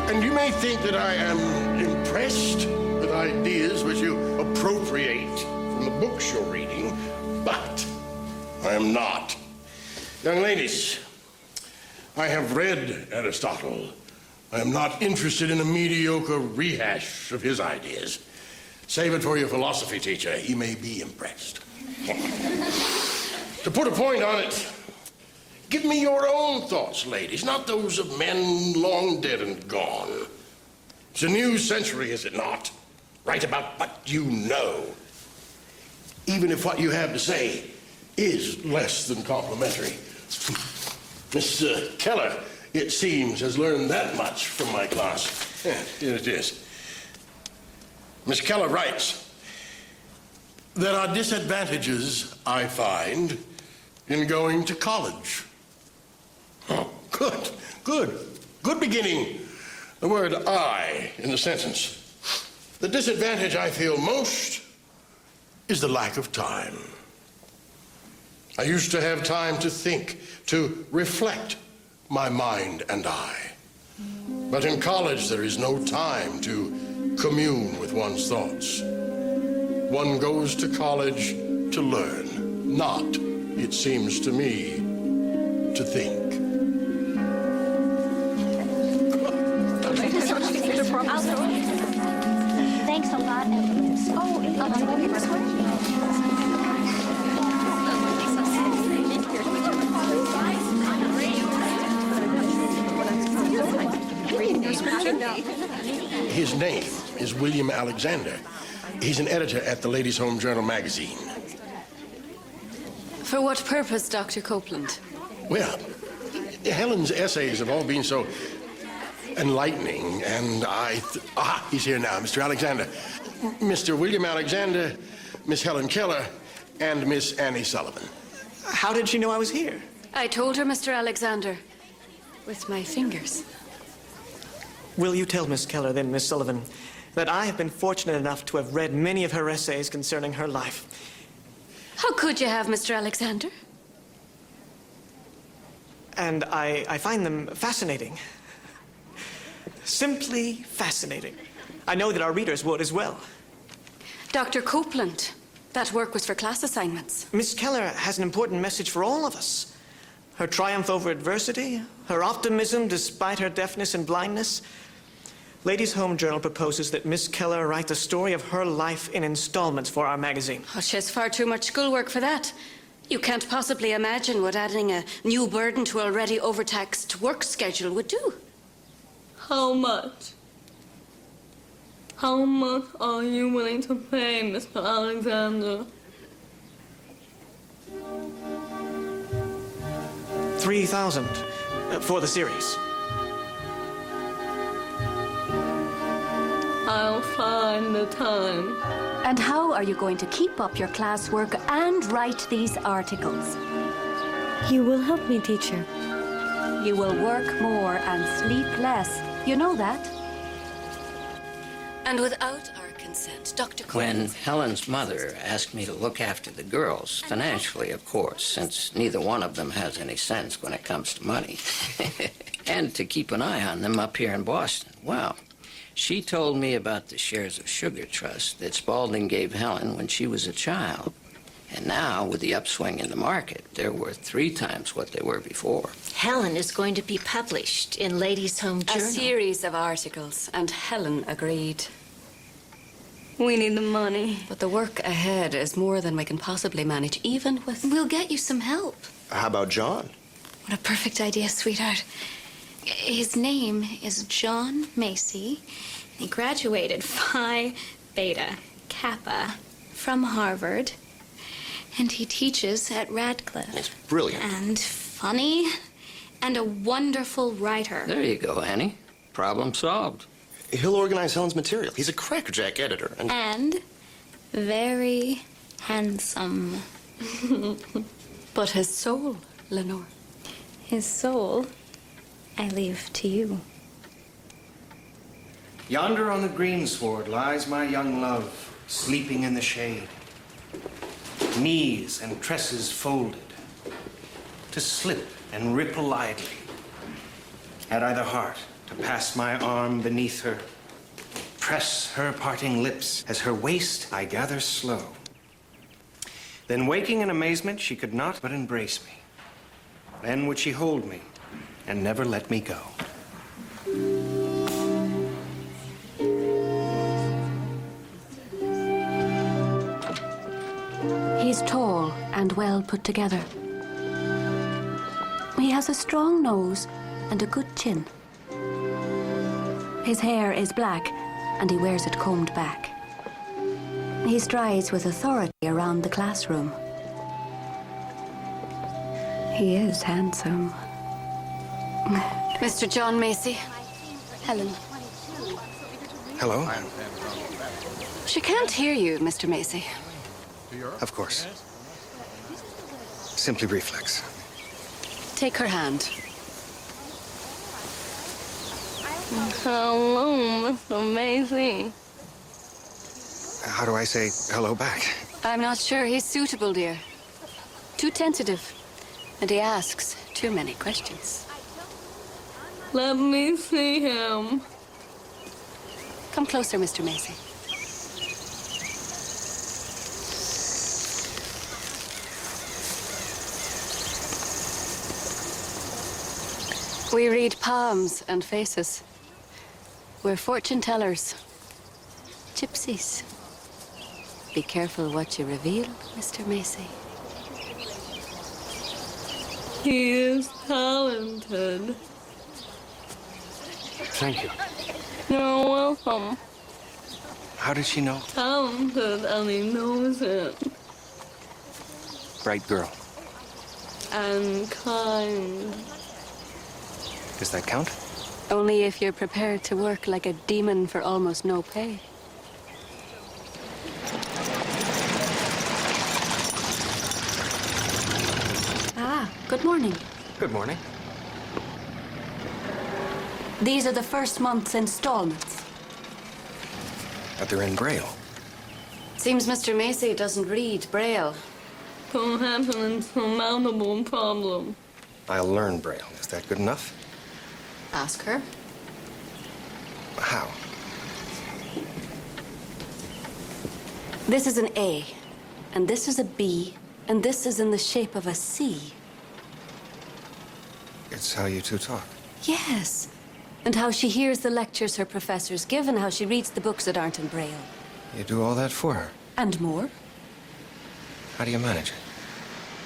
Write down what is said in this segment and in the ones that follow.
And you may think that I am impressed with ideas which you appropriate from the books you're reading, but I am not. Young ladies, I have read Aristotle. I am not interested in a mediocre rehash of his ideas. Save it for your philosophy teacher. He may be impressed. To put a point on it, give me your own thoughts, ladies, not those of men long dead and gone. It's a new century, is it not? Write about what you know, even if what you have to say is less than complimentary. Miss Keller, it seems, has learned that much from my class. Yeah, here it is. Miss Keller writes, there are disadvantages, I find, in going to college. Oh, good beginning. The word I in the sentence. The disadvantage I feel most is the lack of time. I used to have time to think, to reflect my mind and I. But in college, there is no time to commune with one's thoughts. One goes to college to learn, not, it seems to me, to think. Thanks a lot. His name is William Alexander. He's an editor at the Ladies' Home Journal magazine. For what purpose, Dr. Copeland? Well, Helen's essays have all been so enlightening, and he's here now, Mr. Alexander. Mr. William Alexander, Miss Helen Keller, and Miss Annie Sullivan. How did she know I was here? I told her, Mr. Alexander, with my fingers. Will you tell Miss Keller, then, Miss Sullivan, that I have been fortunate enough to have read many of her essays concerning her life. How could you have, Mr. Alexander? And I find them fascinating. Simply fascinating. I know that our readers would as well. Dr. Copeland, that work was for class assignments. Miss Keller has an important message for all of us. Her triumph over adversity, her optimism despite her deafness and blindness. Ladies' Home Journal proposes that Miss Keller write the story of her life in installments for our magazine. Oh, she has far too much schoolwork for that. You can't possibly imagine what adding a new burden to an already overtaxed work schedule would do. How much? How much are you willing to pay, Mr. Alexander? 3,000 for the series. I'll find the time. And how are you going to keep up your classwork and write these articles? You will help me, teacher. You will work more and sleep less. You know that? And without our consent, Dr. Copeland... When Helen's mother asked me to look after the girls, financially, of course, since neither one of them has any sense when it comes to money, and to keep an eye on them up here in Boston, well, she told me about the shares of Sugar Trust that Spaulding gave Helen when she was a child. And now, with the upswing in the market, they're worth 3 times what they were before. Helen is going to be published in Ladies' Home A Journal. series of articles, and Helen agreed. We need the money. But the work ahead is more than we can possibly manage, even with... We'll get you some help. How about John? What a perfect idea, sweetheart. His name is John Macy. He graduated Phi Beta Kappa from Harvard. And he teaches at Radcliffe. He's brilliant. And funny and a wonderful writer. There you go, Annie. Problem solved. He'll organize Helen's material. He's a crackerjack editor. And very handsome. But his soul, Lenore. His soul, I leave to you. Yonder on the greensward lies my young love, sleeping in the shade. Knees and tresses folded, to slip and ripple idly. Had I the heart, to pass my arm beneath her, press her parting lips as her waist I gather slow. Then waking in amazement, she could not but embrace me. Then would she hold me and never let me go. He's tall and well put together. He has a strong nose and a good chin. His hair is black and he wears it combed back. He strides with authority around the classroom. He is handsome. Mr. John Macy. Helen. Hello? She can't hear you, Mr. Macy. Of course. Simply reflex. Take her hand. Hello, Mr. Macy. How do I say hello back? I'm not sure he's suitable, dear. Too tentative. And he asks too many questions. Let me see him. Come closer, Mr. Macy. We read palms and faces. We're fortune tellers. Gypsies. Be careful what you reveal, Mr. Macy. He is talented. Thank you. You're welcome. How did she know? Talented, and he knows it. Bright girl. And kind. Does that count? Only if you're prepared to work like a demon for almost no pay. Ah, good morning. Good morning. These are the first month's installments. But they're in Braille. Seems Mr. Macy doesn't read Braille. Perhaps an insurmountable problem. I'll learn Braille. Is that good enough? Ask her. How? This is an A, and this is a B, and this is in the shape of a C. It's how you two talk. Yes. And how she hears the lectures her professors give, and how she reads the books that aren't in Braille. You do all that for her. And more. How do you manage it?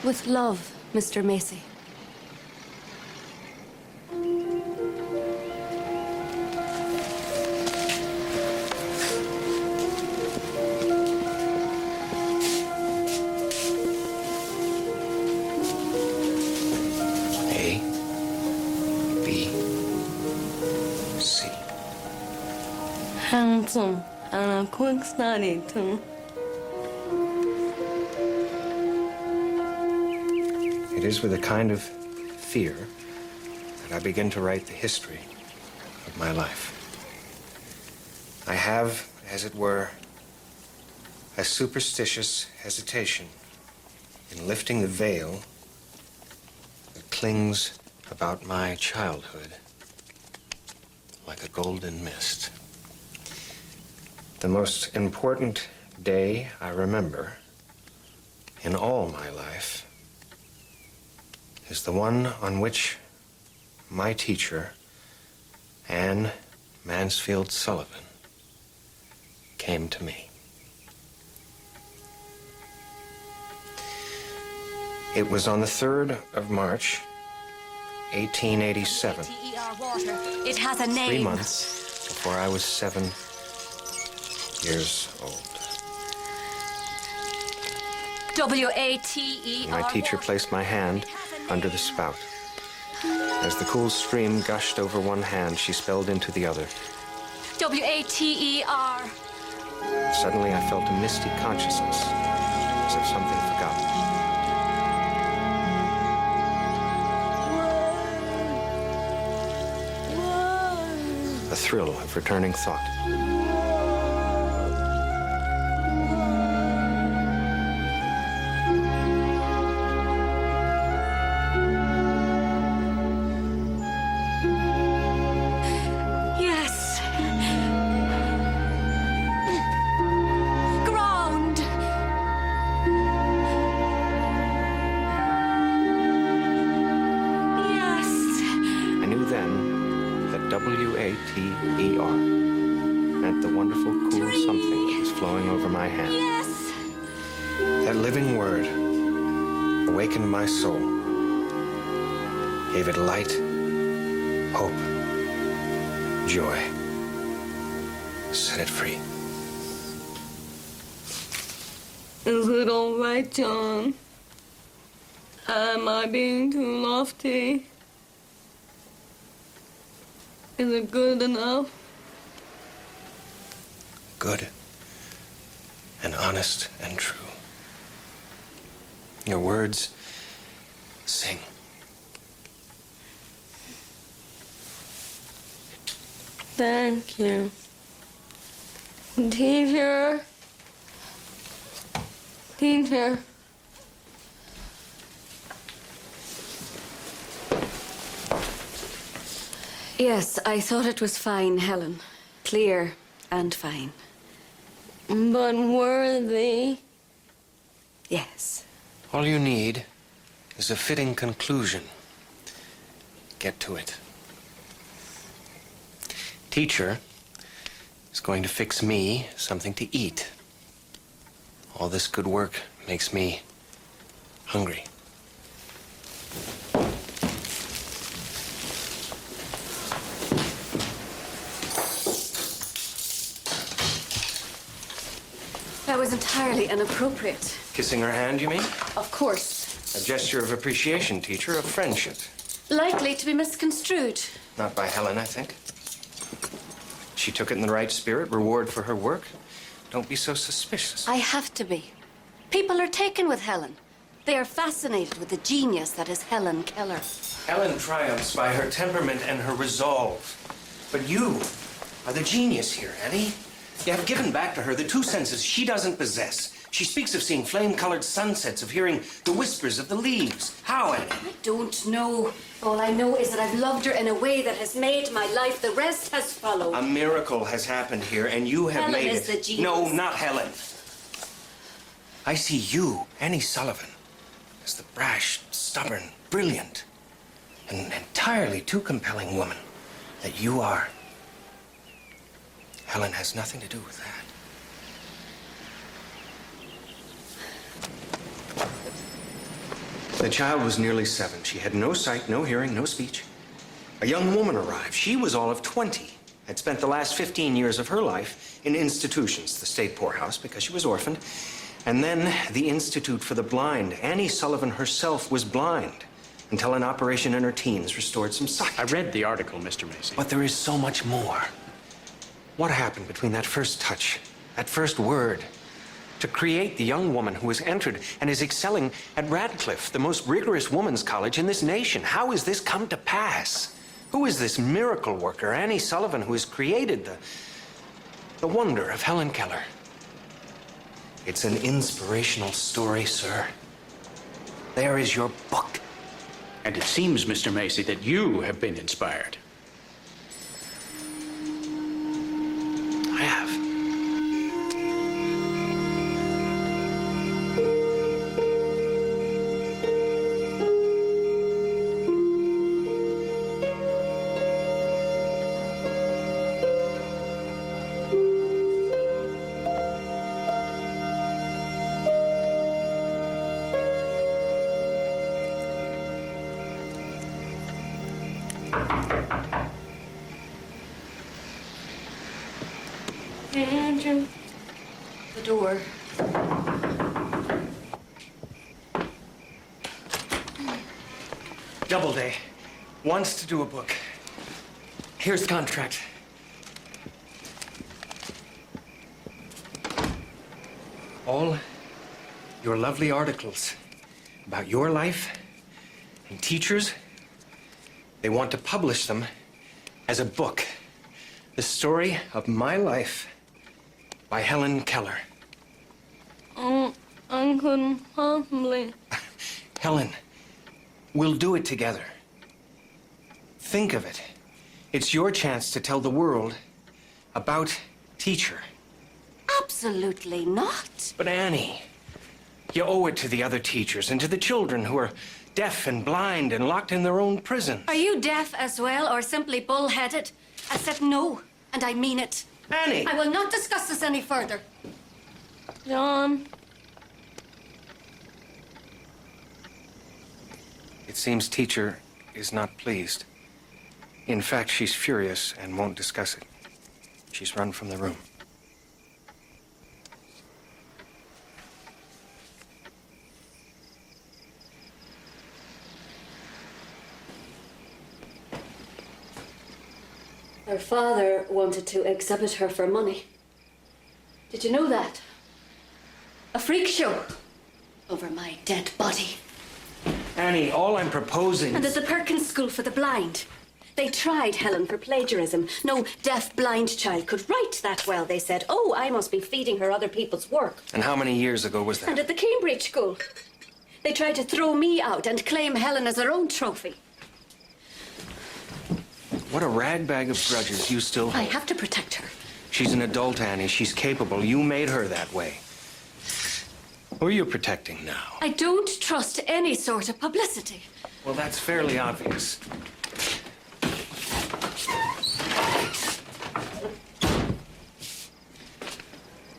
With love, Mr. Macy. A, B, C. Handsome, and a quick study, too. It is with a kind of fear that I begin to write the history of my life. I have, as it were, a superstitious hesitation in lifting the veil that clings about my childhood like a golden mist. The most important day I remember in all my life is the one on which my teacher, Anne Mansfield Sullivan, came to me. It was on the 3rd of March, 1887. It has a name. 3 months before I was 7 years old. W-A-T-E-R. My teacher placed my hand under the spout. As the cool stream gushed over one hand, she spelled into the other. W-A-T-E-R. Suddenly, I felt a misty consciousness, as of something forgotten. A thrill of returning thought. then that W-A-T-E-R meant the wonderful, cool something that was flowing over my hand. Yes! That living word awakened my soul, gave it light, hope, joy, set it free. Is it all right, John? Am I being too lofty? Is it good enough? Good and honest and true. Your words sing. Thank you. Teacher. Teacher. Yes, I thought it was fine, Helen. Clear and fine. But worthy. Yes. All you need is a fitting conclusion. Get to it. Teacher is going to fix me something to eat. All this good work makes me hungry. That was entirely inappropriate. Kissing her hand, you mean? Of course. A gesture of appreciation, teacher, of friendship. Likely to be misconstrued. Not by Helen, I think. She took it in the right spirit, reward for her work. Don't be so suspicious. I have to be. People are taken with Helen. They are fascinated with the genius that is Helen Keller. Helen triumphs by her temperament and her resolve. But you are the genius here, Annie. You have given back to her the two senses she doesn't possess. She speaks of seeing flame-colored sunsets, of hearing the whispers of the leaves. How, Annie? I don't know. All I know is that I've loved her in a way that has made my life. The rest has followed. A miracle has happened here, and you have Helen made is it. the genius. No, not Helen. I see you, Annie Sullivan, as the brash, stubborn, brilliant, and entirely too compelling woman that you are. Helen has nothing to do with that. The child was nearly 7. She had no sight, no hearing, no speech. A young woman arrived. She was all of 20. Had spent the last 15 years of her life in institutions, the state poorhouse because she was orphaned, and then the Institute for the Blind. Annie Sullivan herself was blind until an operation in her teens restored some sight. I read the article, Mr. Macy. But there is so much more. What happened between that first touch, that first word, to create the young woman who has entered and is excelling at Radcliffe, the most rigorous women's college in this nation? How has this come to pass? Who is this miracle worker, Annie Sullivan, who has created the wonder of Helen Keller? It's an inspirational story, sir. There is your book. And it seems, Mr. Macy, that you have been inspired. I have. Andrew. The door. Doubleday wants to do a book. Here's the contract. All your lovely articles about your life and teachers, they want to publish them as a book. The story of my life by Helen Keller. Oh, I couldn't possibly. Helen, we'll do it together. Think of it. It's your chance to tell the world about Teacher. Absolutely not. But Annie, you owe it to the other teachers and to the children who are deaf and blind and locked in their own prison. Are you deaf as well, or simply bull-headed? I said no, and I mean it. Annie! I will not discuss this any further. John. It seems teacher is not pleased. In fact, she's furious and won't discuss it. She's run from the room. Her father wanted to exhibit her for money. Did you know that? A freak show over my dead body. Annie, all I'm proposing... And at the Perkins School for the Blind, they tried Helen for plagiarism. No deaf-blind child could write that well, they said. Oh, I must be feeding her other people's work. And how many years ago was that? And at the Cambridge School, they tried to throw me out and claim Helen as their own trophy. What a ragbag of grudges you still I hold. have to protect her. She's an adult, Annie. She's capable. You made her that way. Who are you protecting now? I don't trust any sort of publicity. Well, that's fairly obvious.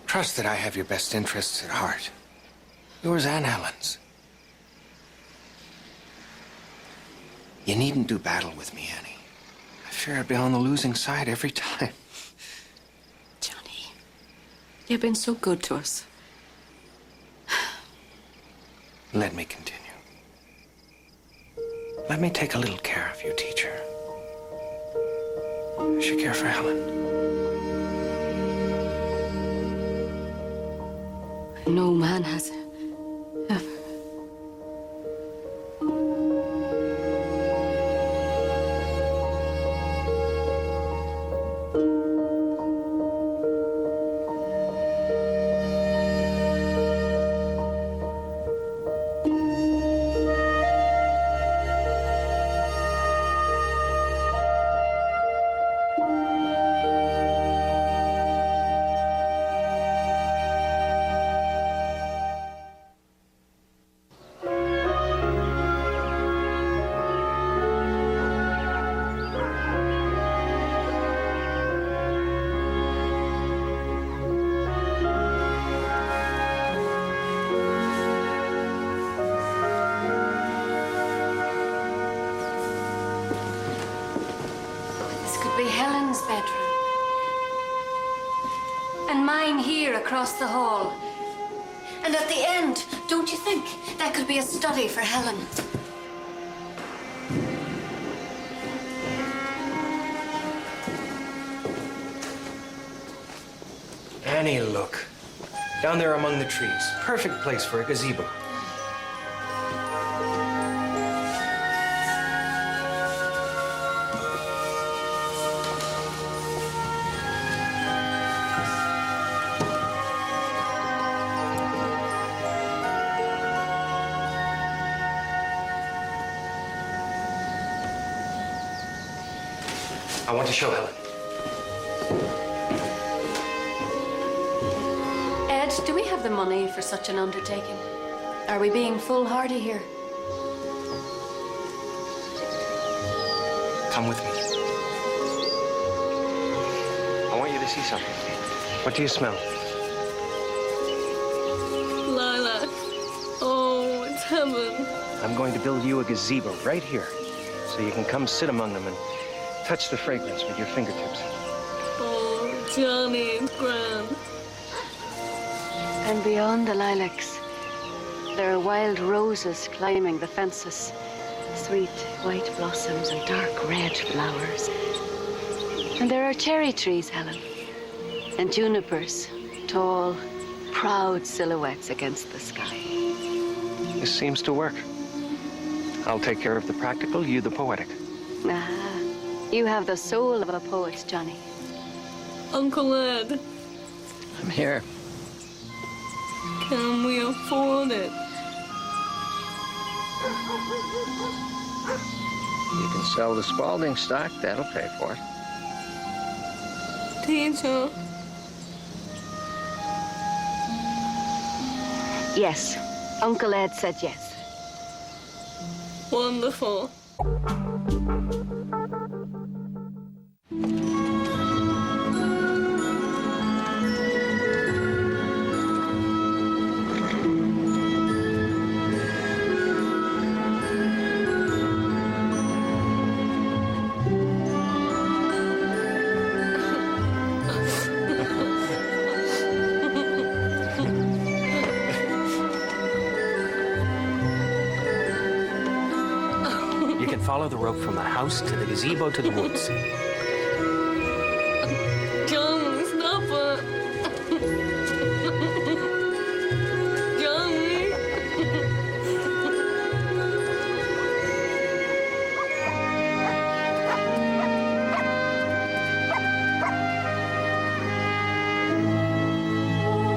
Trust that I have your best interests at heart. Yours and Helen's. You needn't do battle with me, Annie. I fear I'd be on the losing side every time. Johnny, you've been so good to us. Let me continue. Let me take a little care of you, teacher. I should care for Helen. No man has ever. Helen's bedroom. And mine here across the hall. And at the end, don't you think that could be a study for Helen? Annie, look. Down there among the trees. Perfect place for a gazebo. I want to show Helen. Ed, do we have the money for such an undertaking? Are we being foolhardy here? Come with me. I want you to see something. What do you smell? Lilac. Oh, it's heaven. I'm going to build you a gazebo right here, so you can come sit among them and touch the fragrance with your fingertips. Oh, Johnny, it's grand. And beyond the lilacs, there are wild roses climbing the fences. Sweet white blossoms and dark red flowers. And there are cherry trees, Helen. And junipers, tall, proud silhouettes against the sky. This seems to work. I'll take care of the practical, you the poetic. Ah, you have the soul of a poet, Johnny. Uncle Ed, I'm here. can we afford it? You can sell the Spalding stock. That'll pay for it. Teacher, Yes, Uncle Ed said yes. Wonderful. You can follow the rope from the house to the gazebo to the woods. Johnny, stop it. Johnny.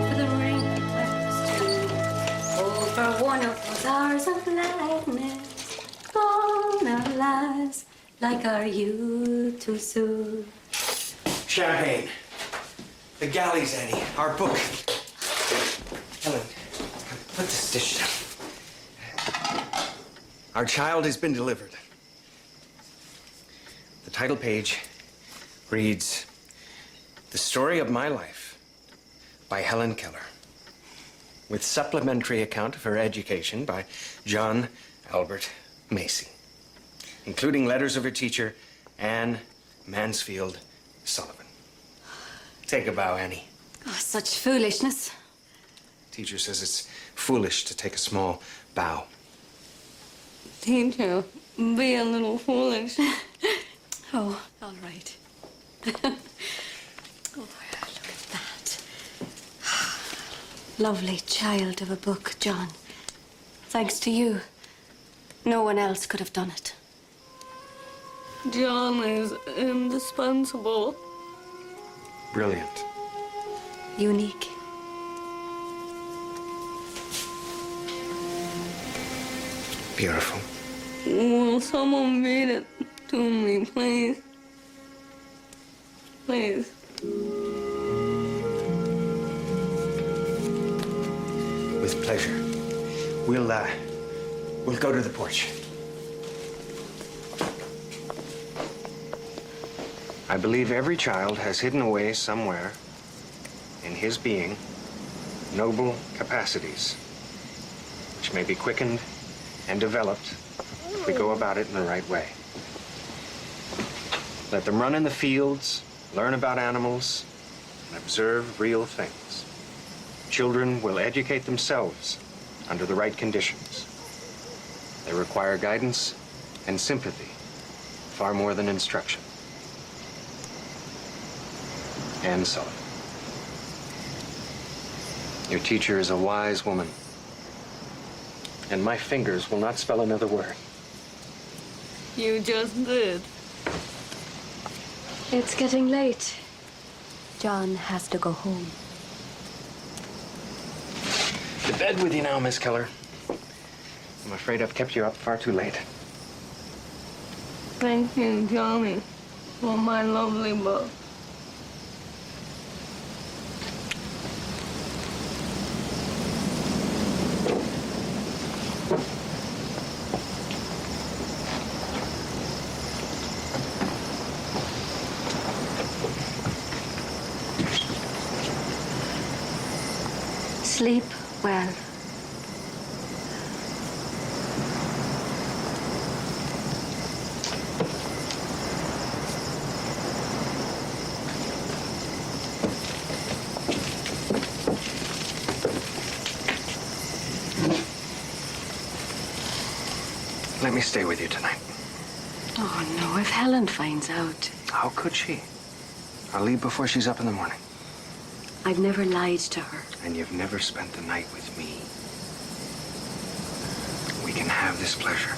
For the rain over one of those hours of lightness, gone our lives like our youth too soon. Champagne. The galleys, Annie. Our book. Helen, put this dish down. Our child has been delivered. The title page reads, The Story of My Life by Helen Keller, with supplementary account of her education by John Albert Macy, including letters of her teacher, Anne Mansfield Sullivan. Take a bow, Annie. Oh, such foolishness. Teacher says it's foolish to take a small bow. Teacher, be a little foolish. Oh, all right. Oh, look at that. Lovely child of a book, John. Thanks to you. No one else could have done it. John is indispensable. Brilliant. Unique. Beautiful. Will someone read it to me, please? Please. With pleasure. We'll go to the porch. I believe every child has hidden away somewhere in his being noble capacities, which may be quickened and developed if we go about it in the right way. Let them run in the fields, learn about animals, and observe real things. Children will educate themselves under the right conditions. They require guidance and sympathy, far more than instruction. Anne Sullivan. Your teacher is a wise woman, and my fingers will not spell another word. You just did. It's getting late. John has to go home. To bed with you now, Miss Keller. I'm afraid I've kept you up far too late. Thank you, Johnny, for my lovely book. Sleep well. Let me stay with you tonight. Oh, no, if Helen finds out. How could she? I'll leave before she's up in the morning. I've never lied to her. And you've never spent the night with me. We can have this pleasure.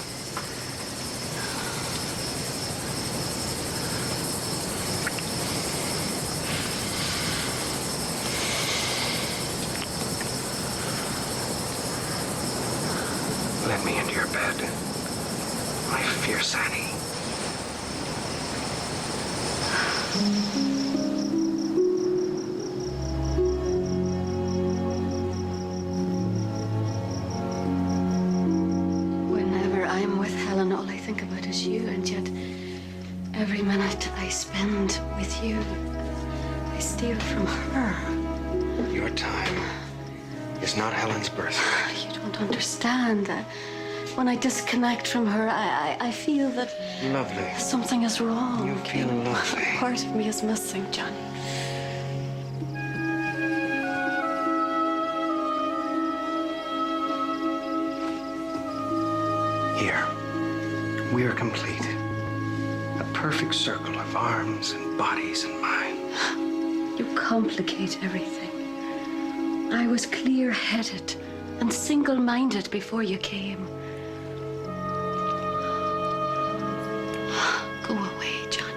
Let me into your bed, my fierce Annie. Whenever I'm with Helen, night I spend with you, I steal from her. Your time is not Helen's birthright. You don't understand. When I disconnect from her, I feel that Lovely. something is wrong. You feel lovely. Part of me is missing, Johnny. Here, we are complete. A perfect circle of arms and bodies and mind. You complicate everything. I was clear-headed and single-minded before you came. Go away, Johnny.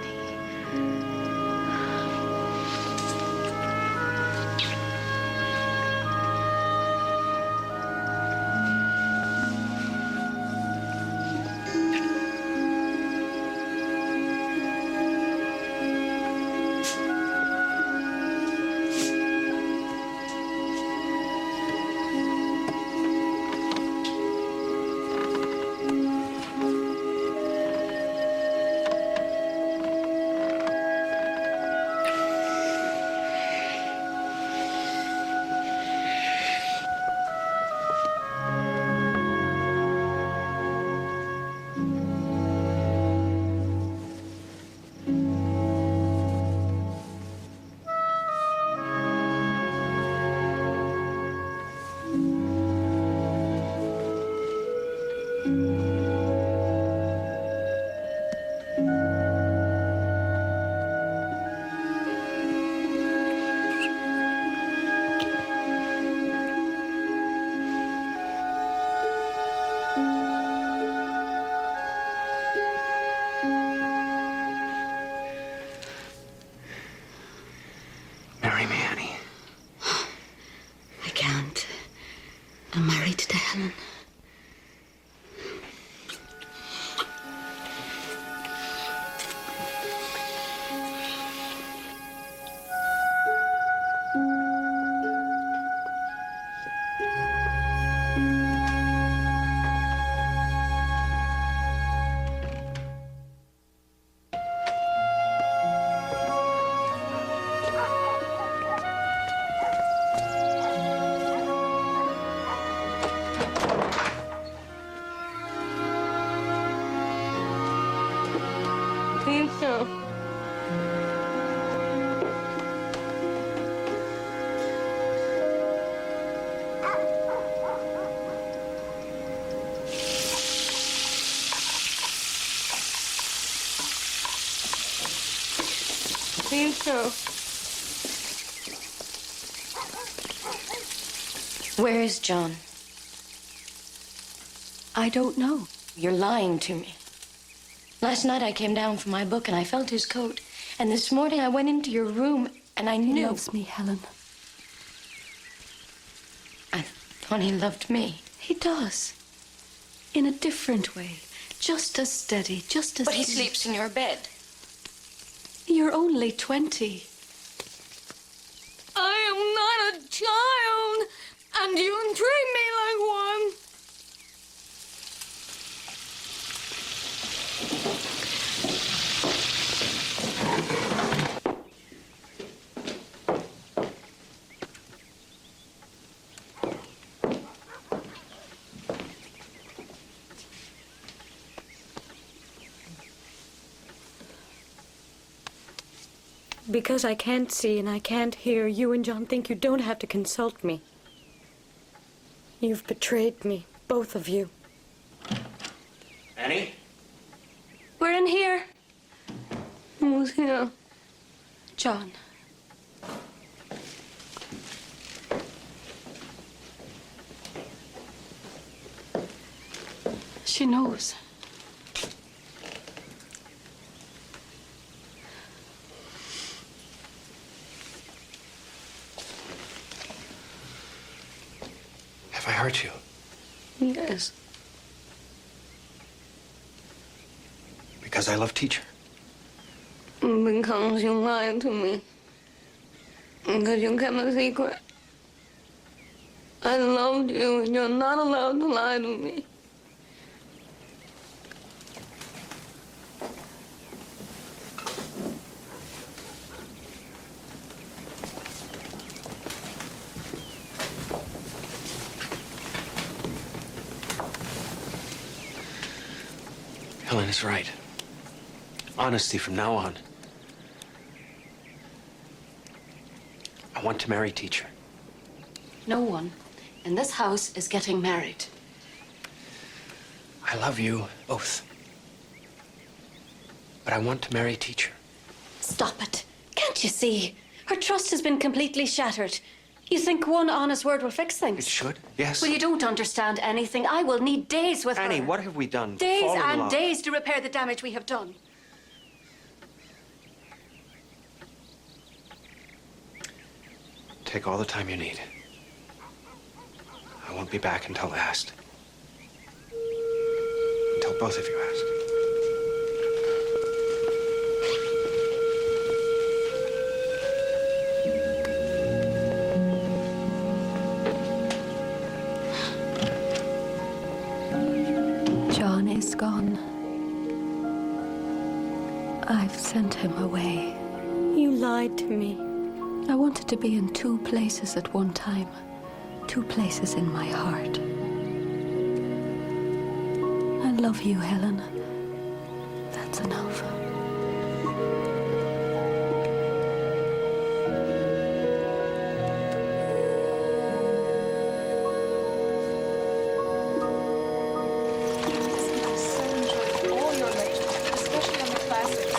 Marry me, Annie. I can't. I'm married to Helen. Teacher. Teacher. Where is John? I don't know. You're lying to me. Last night I came down from my book and I felt his coat. And this morning I went into your room and I knew. He loves me, Helen. I thought he loved me. He does. In a different way. Just as steady, just as... But he sleeps in your bed. You're only 20. I am not a child, and you treat me like one. Because I can't see and I can't hear, you and John think you don't have to consult me. You've betrayed me, both of you. Annie? We're in here. Who's here? John. She knows. Have I hurt you? Yes. Because I love teacher. Because you lied to me. Because you kept a secret. I loved you, and you're not allowed to lie to me. is right. Honesty from now on. I want to marry Teacher. No one in this house is getting married. I love you both. But I want to marry Teacher. Stop it. Can't you see? Her trust has been completely shattered. You think one honest word will fix things? It should, yes. Well, you don't understand anything. I will need days with her. Annie, what have we done? Days Fall in and love. days to repair the damage we have done. Take all the time you need. I won't be back until asked. Until both of you ask. John is gone. I've sent him away. You lied to me. I wanted to be in two places at one time. Two places in my heart. I love you, Helen. That's enough. All your lectures, especially on the classics.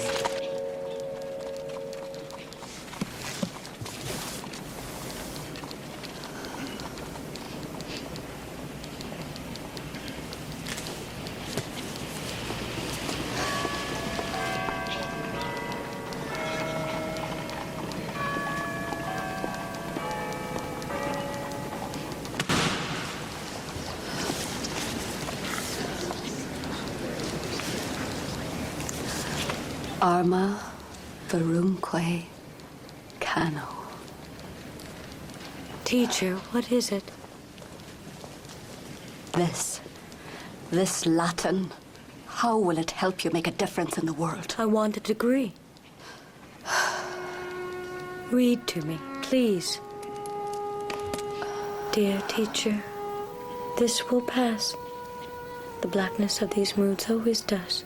Arma Varunque Cano. Teacher, what is it? This Latin, how will it help you make a difference in the world? I want a degree. Read to me, please. Dear teacher, this will pass. The blackness of these moods always does.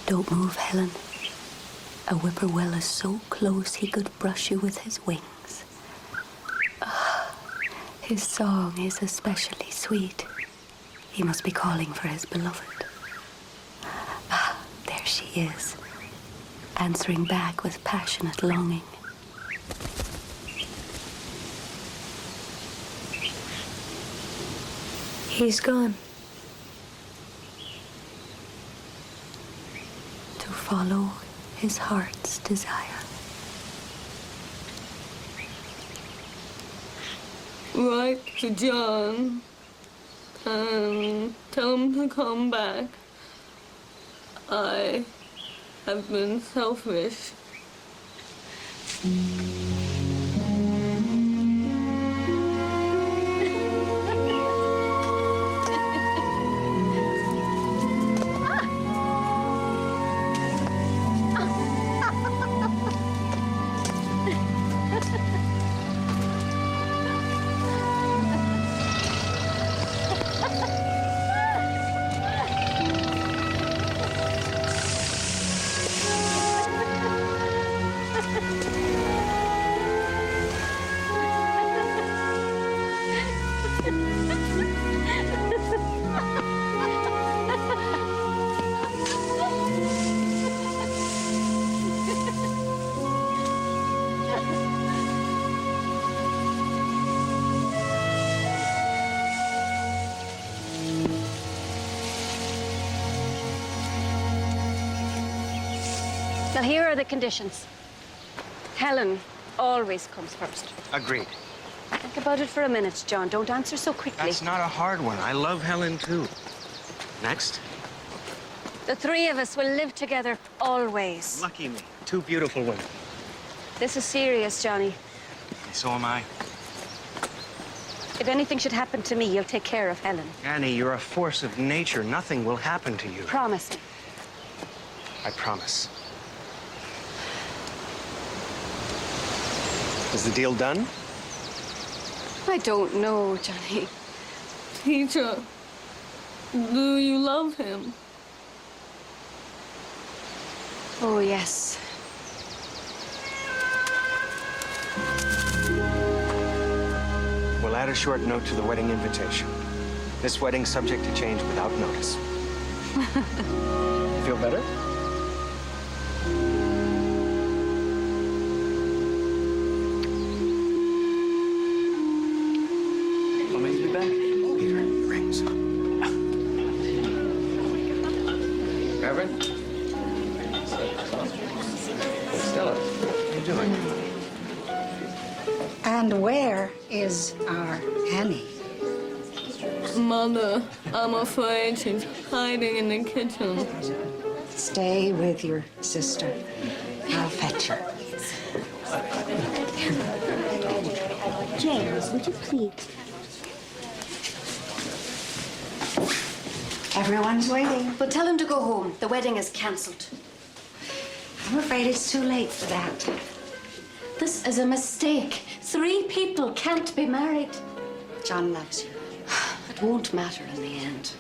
Don't move, Helen. A whippoorwill is so close he could brush you with his wings. Ah, his song is especially sweet. He must be calling for his beloved. Ah, there she is, answering back with passionate longing. He's gone. To follow his heart's desire. Write to John and tell him to come back. I have been selfish. Well, here are the conditions. Helen always comes first. Agreed. Think about it for a minute, John. Don't answer so quickly. That's not a hard one. I love Helen, too. Next. The three of us will live together always. Lucky me. Two beautiful women. This is serious, Johnny. So am I. If anything should happen to me, you'll take care of Helen. Annie, you're a force of nature. Nothing will happen to you. Promise me. I promise. Is the deal done? I don't know, Johnny. Teacher, do you love him? Oh, yes. We'll add a short note to the wedding invitation. This wedding's subject to change without notice. Feel better? Want me to be back? Peter, rings. Reverend? Stella, how you doing? And where is our Annie? Mother, I'm afraid she's hiding in the kitchen. Stay with your sister. I'll fetch her. James, would you please? Everyone's waiting. But tell him to go home. The wedding is cancelled. I'm afraid it's too late for that. This is a mistake. 3 people can't be married. John loves you. It won't matter in the end.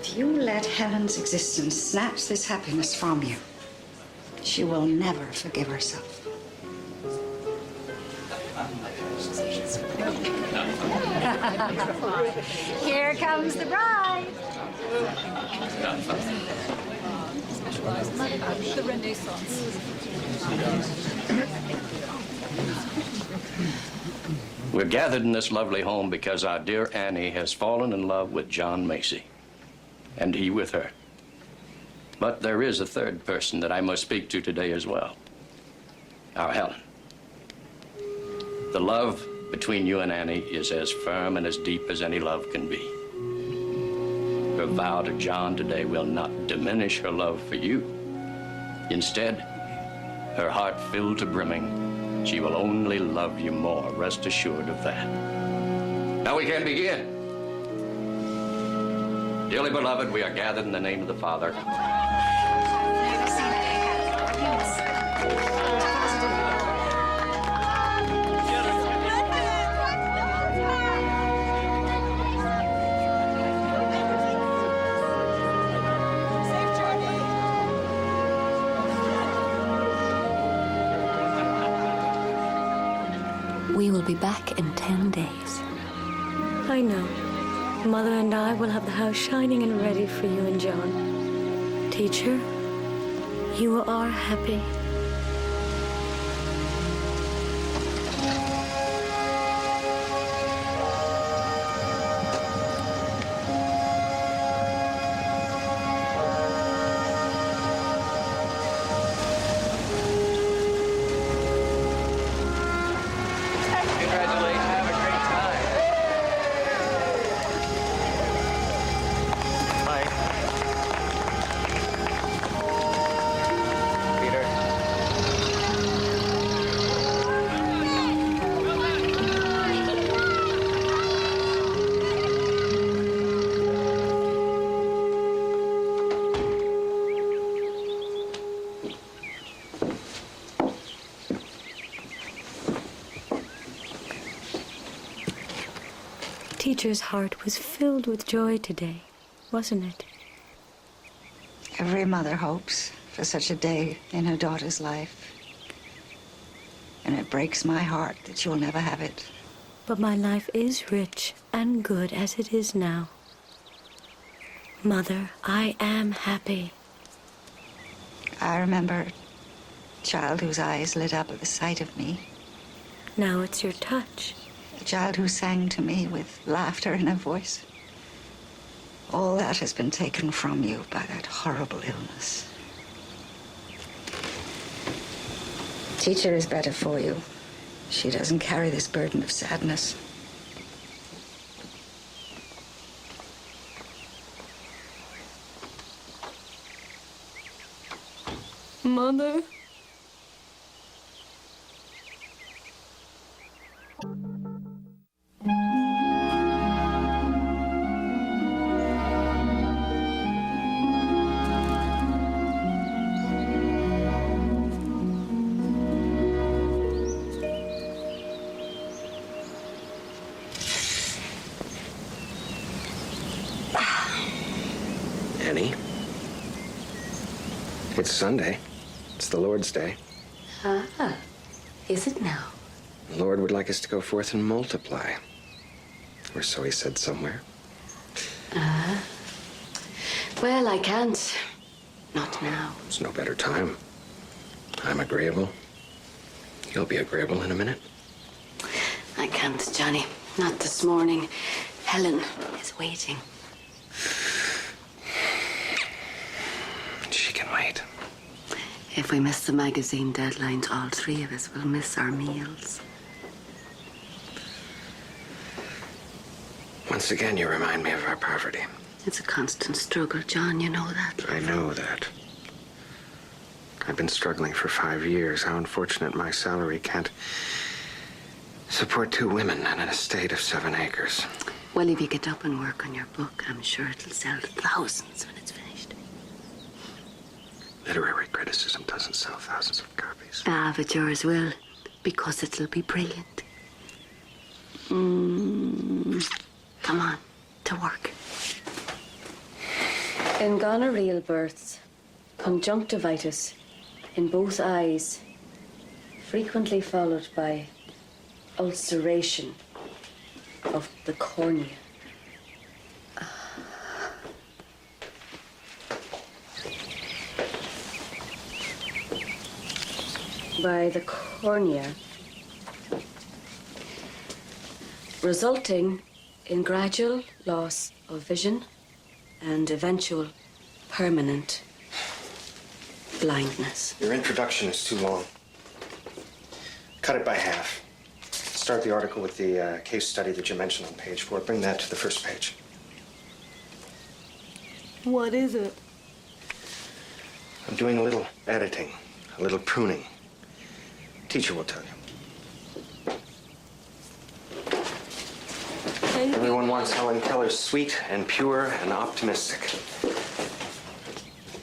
If you let Helen's existence snatch this happiness from you, she will never forgive herself. Here comes the bride. The Renaissance. We're gathered in this lovely home because our dear Annie has fallen in love with John Macy, and he with her. But there is a third person that I must speak to today as well, our Helen. The love between you and Annie is as firm and as deep as any love can be. Her vow to John today will not diminish her love for you. Instead, her heart filled to brimming, she will only love you more. Rest assured of that. Now we can begin. Dearly beloved, we are gathered in the name of the Father. We will be back in 10 days. I know. Mother and I will have the house shining and ready for you and John. Teacher, you are happy. Teacher's heart was filled with joy today, wasn't it? Every mother hopes for such a day in her daughter's life. And it breaks my heart that you'll never have it. But my life is rich and good as it is now. Mother, I am happy. I remember a child whose eyes lit up at the sight of me. Now it's your touch. A child who sang to me with laughter in her voice. All that has been taken from you by that horrible illness. Teacher is better for you. She doesn't carry this burden of sadness. Mother? Annie, it's Sunday. It's the Lord's Day. Ah, is it now? The Lord would like us to go forth and multiply. Or so he said somewhere. Well, I can't. Not now. There's no better time. I'm agreeable. You'll be agreeable in a minute. I can't, Johnny. Not this morning. Helen is waiting. She can wait. If we miss the magazine deadlines, all three of us will miss our meals. Once again, you remind me of our poverty. It's a constant struggle, John. You know that. I know that. I've been struggling for 5 years. How unfortunate my salary can't support 2 women and an estate of 7 acres. Well, if you get up and work on your book, I'm sure it'll sell thousands when it's finished. Literary criticism doesn't sell thousands of copies. Ah, but yours will, because it'll be brilliant. Come on, to work. In gonorrheal births, conjunctivitis in both eyes, frequently followed by ulceration of the cornea. By the cornea, resulting in gradual loss of vision and eventual permanent blindness. Your introduction is too long. Cut it by half. Start the article with the case study that you mentioned on page 4. Bring that to the first page. What is it? I'm doing a little editing, a little pruning. Teacher will tell you. Everyone wants Helen Keller sweet and pure and optimistic.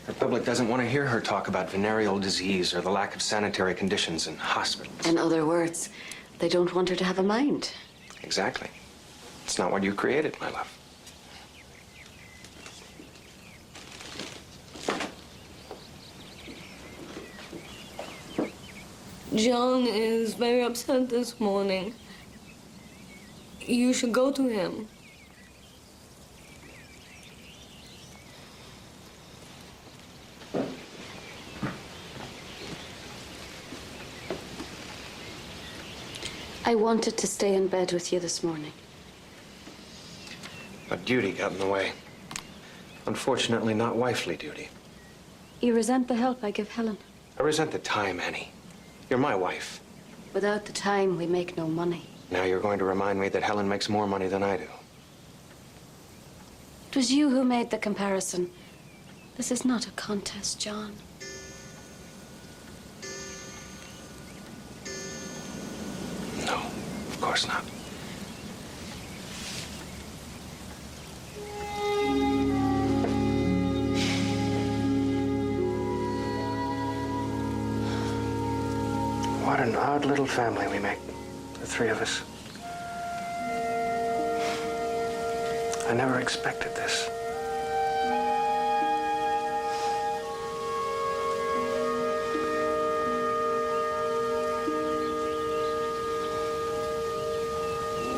The public doesn't want to hear her talk about venereal disease or the lack of sanitary conditions in hospitals. In other words, they don't want her to have a mind. Exactly. It's not what you created, my love. John is very upset this morning. You should go to him. I wanted to stay in bed with you this morning. But duty got in the way. Unfortunately, not wifely duty. You resent the help I give Helen. I resent the time, Annie. You're my wife. Without the time, we make no money. Now you're going to remind me that Helen makes more money than I do. It was you who made the comparison. This is not a contest, John. No, of course not. What an odd little family we make, the 3 of us. I never expected this.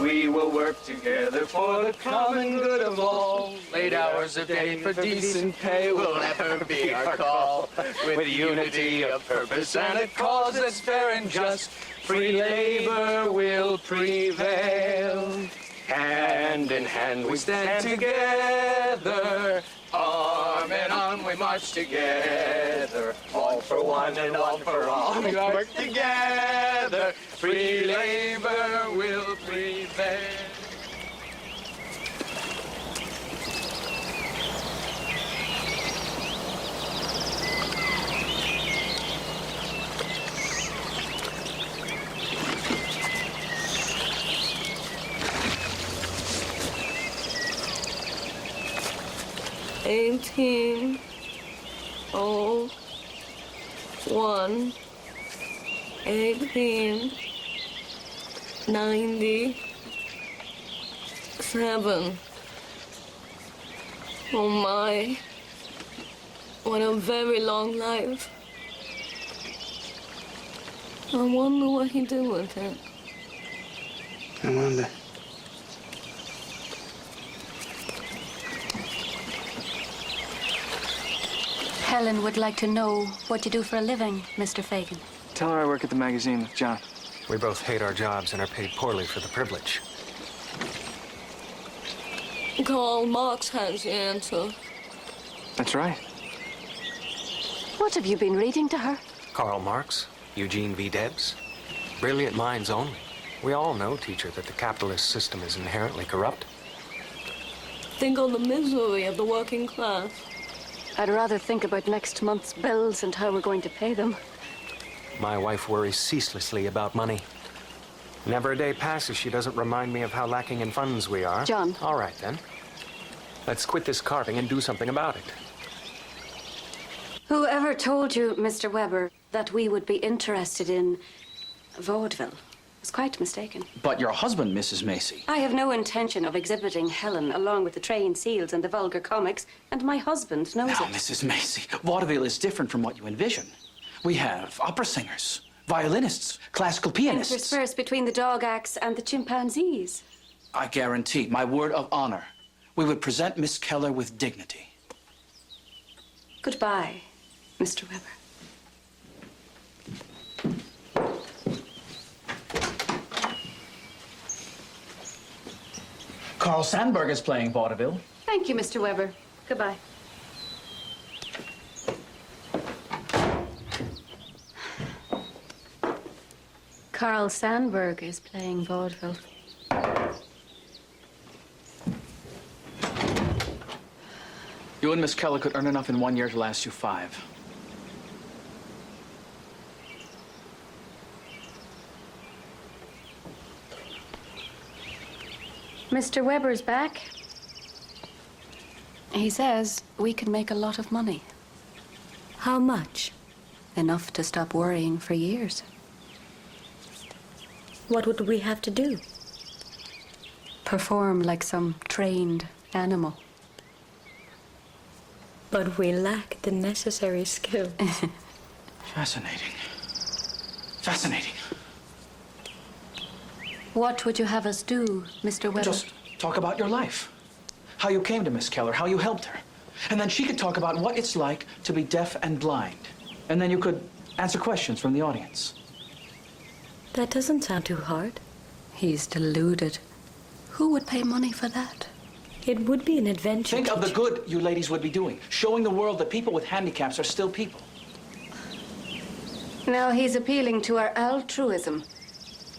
We will work together for the common good of all. Late hours of day for decent pay will never be our call. With unity of purpose and a cause that's fair and just, free labor will prevail. Hand in hand we stand together, arm in arm. on, we march together. All for one and all for all. We work together. Free labor will prevail. $18, 1, 18, 97. Oh my, what a very long life. I wonder what he did with it. I wonder. Helen would like to know what you do for a living, Mr. Fagan. Tell her I work at the magazine with John. We both hate our jobs and are paid poorly for the privilege. Karl Marx has the answer. That's right. What have you been reading to her? Karl Marx, Eugene V. Debs. Brilliant minds only. We all know, teacher, that the capitalist system is inherently corrupt. Think on the misery of the working class. I'd rather think about next month's bills and how we're going to pay them. My wife worries ceaselessly about money. Never a day passes she doesn't remind me of how lacking in funds we are. John. All right, then. Let's quit this carving and do something about it. Whoever told you, Mr. Weber, that we would be interested in vaudeville was quite mistaken. But your husband, Mrs. Macy. I have no intention of exhibiting Helen along with the trained seals and the vulgar comics, and my husband knows Now, it. Mrs. Macy, vaudeville is different from what you envision. We have opera singers, violinists, classical pianists. Interspersed between the dog acts and the chimpanzees. I guarantee, my word of honor, we would present Miss Keller with dignity. Goodbye, Mr. Weber. Carl Sandburg is playing vaudeville. Thank you, Mr. Weber. Goodbye. Carl Sandburg is playing vaudeville. You and Miss Keller could earn enough in 1 year to last you 5. Mr. Weber's back. He says we could make a lot of money. How much? Enough to stop worrying for years. What would we have to do? Perform like some trained animal. But we lack the necessary skill. Fascinating. Fascinating. What would you have us do, Mr. Weber? Just talk about your life. How you came to Miss Keller, how you helped her. And then she could talk about what it's like to be deaf and blind. And then you could answer questions from the audience. That doesn't sound too hard. He's deluded. Who would pay money for that? It would be an adventure. Think of the good you ladies would be doing, showing the world that people with handicaps are still people. Now he's appealing to our altruism.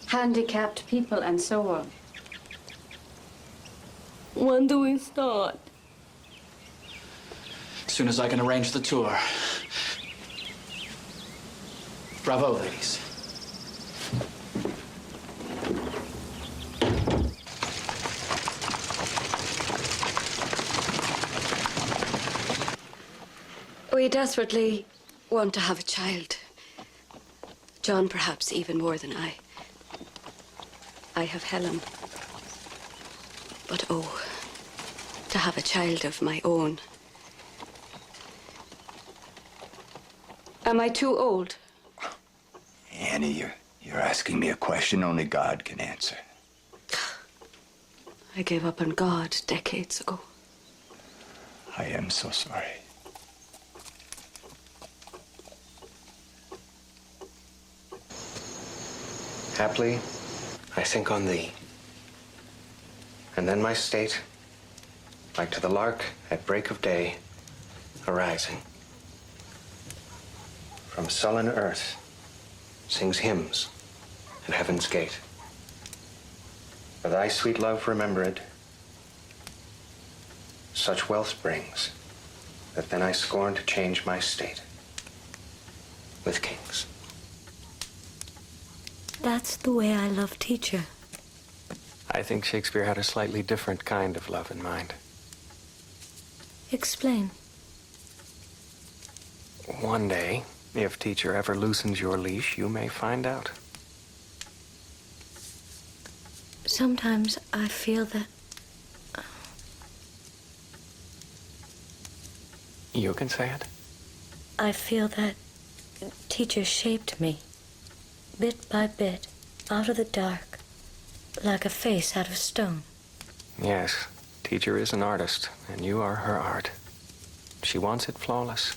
Handicapped people and so on. When do we start? As soon as I can arrange the tour. Bravo, ladies. We desperately want to have a child. John, perhaps even more than I. I have Helen. But oh, to have a child of my own. Am I too old? Annie, you're asking me a question only God can answer. I gave up on God decades ago. I am so sorry. Haply, I think on thee. And then my state, like to the lark at break of day, arising. From sullen earth sings hymns at heaven's gate. For thy sweet love remembered, such wealth brings, that then I scorn to change my state with kings. That's the way I love teacher. I think Shakespeare had a slightly different kind of love in mind. Explain. One day, if teacher ever loosens your leash, you may find out. Sometimes I feel that... You can say it. I feel that teacher shaped me, bit by bit, out of the dark, like a face out of stone. Yes, teacher is an artist, and you are her art. She wants it flawless.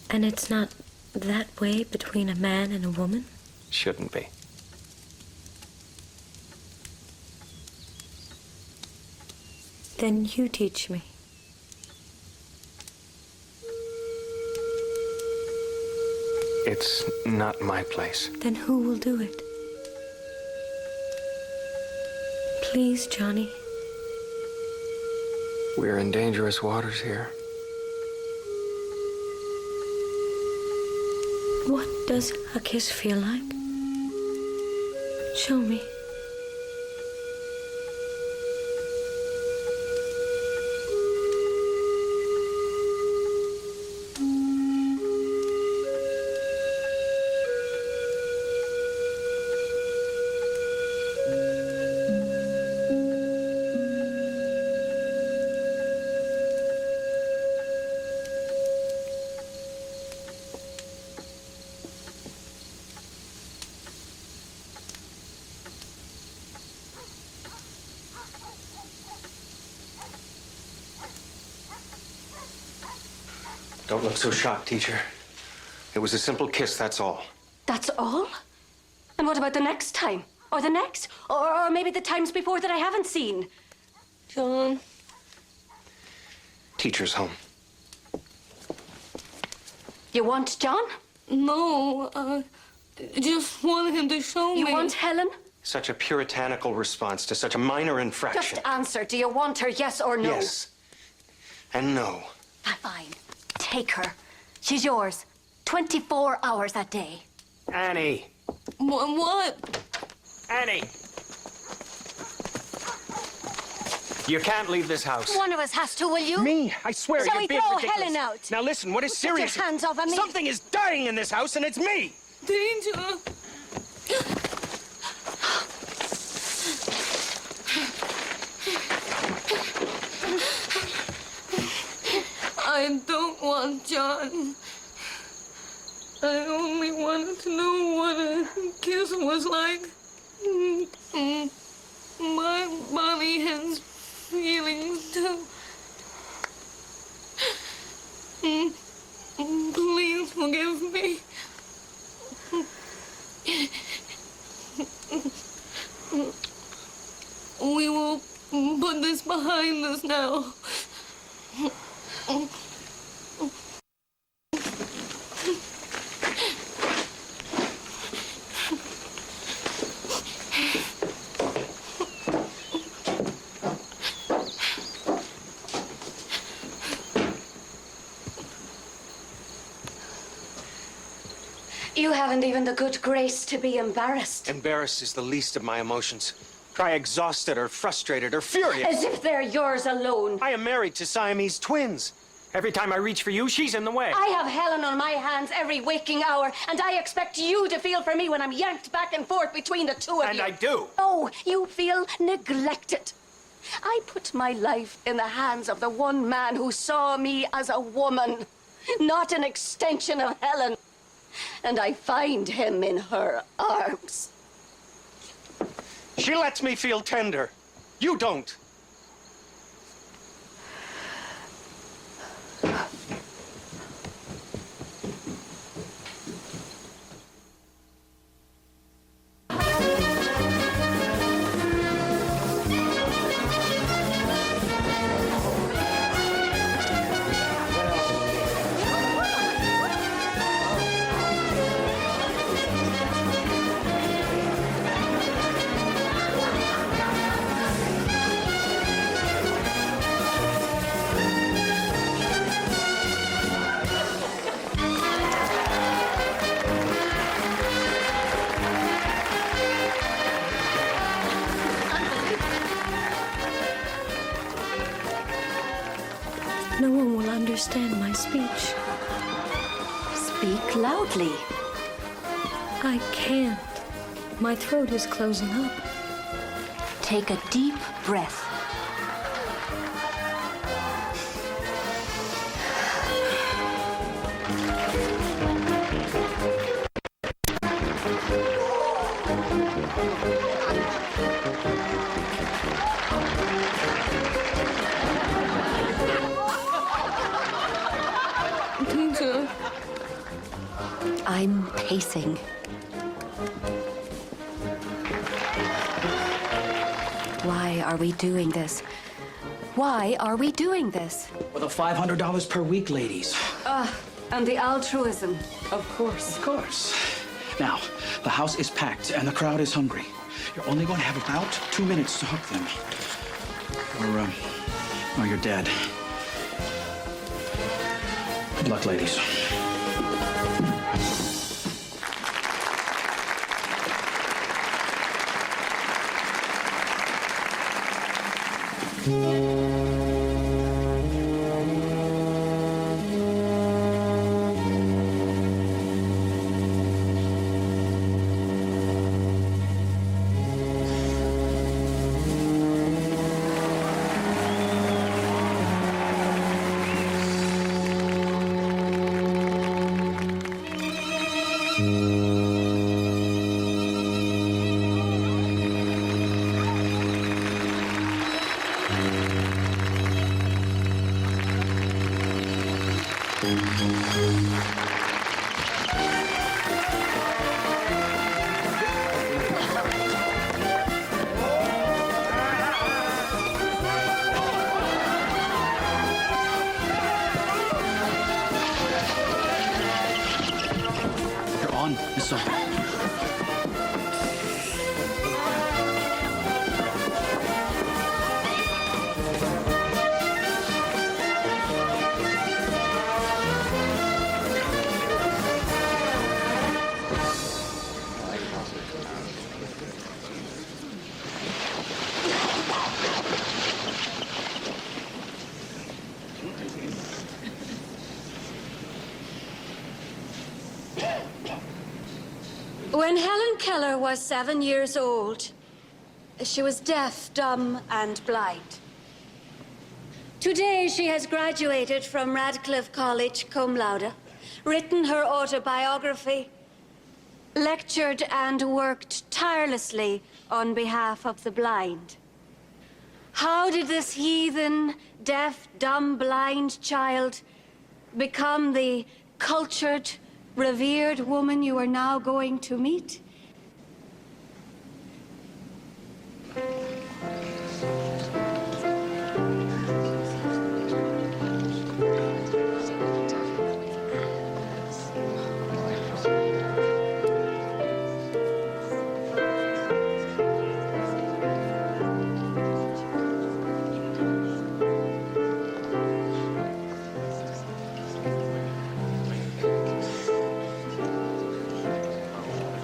And it's not that way between a man and a woman? Shouldn't be. Then you teach me. It's not my place. Then who will do it? Please, Johnny. We're in dangerous waters here. What does a kiss feel like? Show me. Don't look so shocked, teacher. It was a simple kiss, that's all. That's all? And what about the next time? Or the next? Or maybe the times before that I haven't seen? John. Teacher's home. You want John? No, just want him to show me. You want Helen? Such a puritanical response to such a minor infraction. Just answer. Do you want her, yes or no? Yes. And no. Fine. Take her. She's yours. 24 hours a day. Annie. What? Annie. You can't leave this house. One of us has to, will you? Me? I swear, Shall you're we being throw ridiculous. Helen out? Now listen, what is Get your serious? hands off of me. Something is dying in this house, and it's me. Danger. I don't want John. I only wanted to know what a kiss was like. My body has feelings too. Please forgive me. We will put this behind us now. You haven't even the good grace to be embarrassed. Embarrassed is the least of my emotions. Try exhausted or frustrated or furious. As if they're yours alone. I am married to Siamese twins. Every time I reach for you, she's in the way. I have Helen on my hands every waking hour, and I expect you to feel for me when I'm yanked back and forth between the two of And you. I do. Oh, you feel neglected. I put my life in the hands of the one man who saw me as a woman, not an extension of Helen. And I find him in her arms. She lets me feel tender. You don't. No one will understand my speech. Speak loudly. I can't. My throat is closing up. Take a deep breath. Teacher. I'm pacing. Why are we doing this? Why are we doing this? For the $500 per week, ladies. And the altruism, of course. Of course. Now, the house is packed and the crowd is hungry. You're only going to have about 2 minutes to hook them. Or you're dead. Good luck, ladies. You're on, Miss Sullivan. When Helen Keller was 7 years old, she was deaf, dumb, and blind. Today, she has graduated from Radcliffe College cum laude, written her autobiography, lectured and worked tirelessly on behalf of the blind. How did this heathen, deaf, dumb, blind child become the cultured, revered woman you are now going to meet?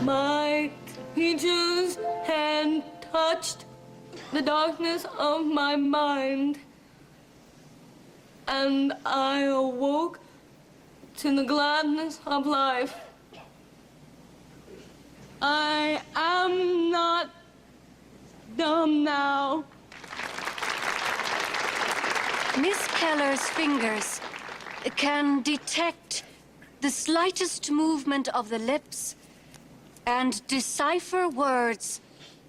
My teacher's hand touched the darkness of my mind, and I awoke to the gladness of life. I am not dumb now. Miss Keller's fingers can detect the slightest movement of the lips and decipher words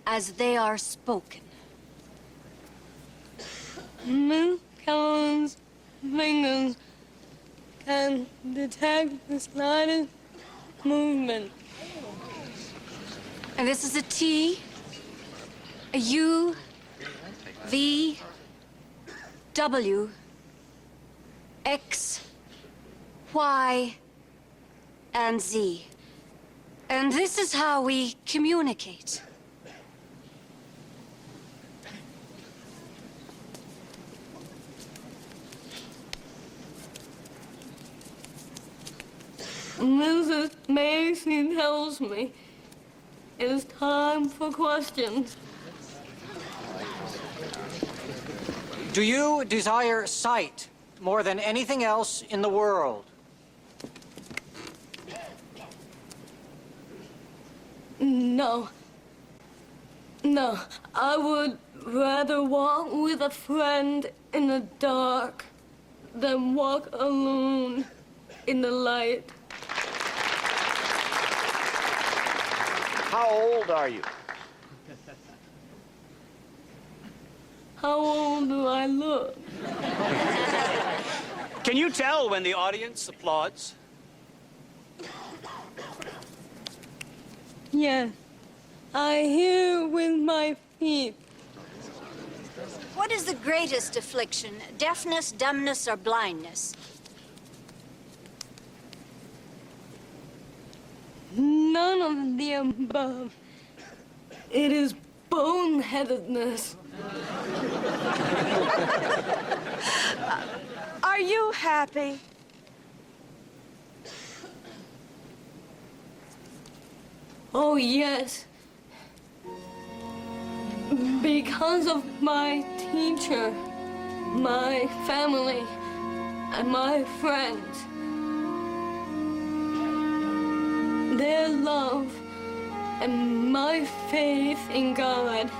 as they are spoken. Miss Keller's fingers can detect the slightest movement. And this is a T, a U, V, W, X, Y, and Z. And this is how we communicate. Mrs. Macy tells me it is time for questions. Do you desire sight? more than anything else in the world? No. No, I would rather walk with a friend in the dark than walk alone in the light. How old are you? How old do I look? Can you tell when the audience applauds? Yes, I hear with my feet. What is the greatest affliction? Deafness, dumbness, or blindness? None of the above. It is boneheadedness. Are you happy? Oh, yes. Because of my teacher, my family, and my friends. Their love and my faith in God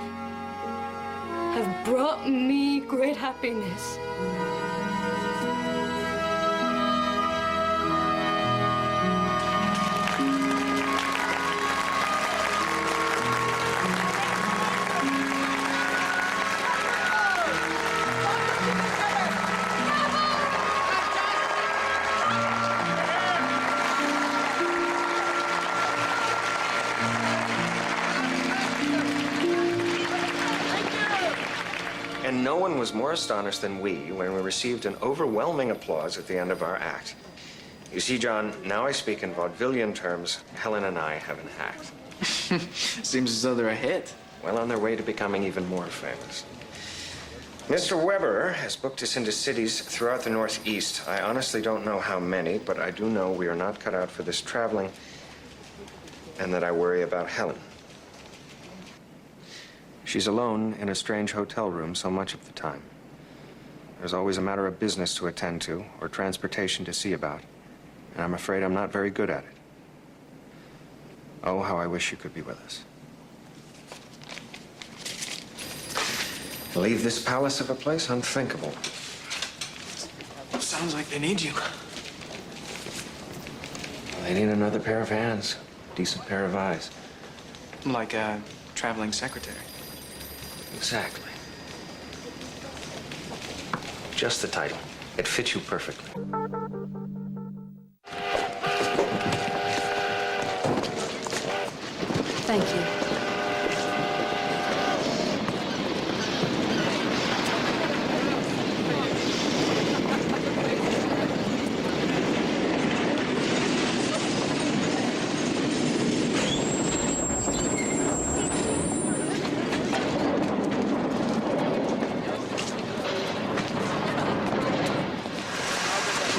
have brought me great happiness. And no one was more astonished than we when we received an overwhelming applause at the end of our act. You see, John, now I speak in vaudevillian terms. Helen and I have an act. Seems as though they're a hit. Well, on their way to becoming even more famous. Mr. Weber has booked us into cities throughout the Northeast. I honestly don't know how many, but I do know we are not cut out for this traveling, and that I worry about Helen. She's alone in a strange hotel room so much of the time. There's always a matter of business to attend to or transportation to see about, and I'm afraid I'm not very good at it. Oh, how I wish you could be with us. Leave this palace of a place? Unthinkable. Sounds like they need you. They need another pair of hands, decent pair of eyes. Like a traveling secretary. Exactly. Just the title. It fits you perfectly. Thank you.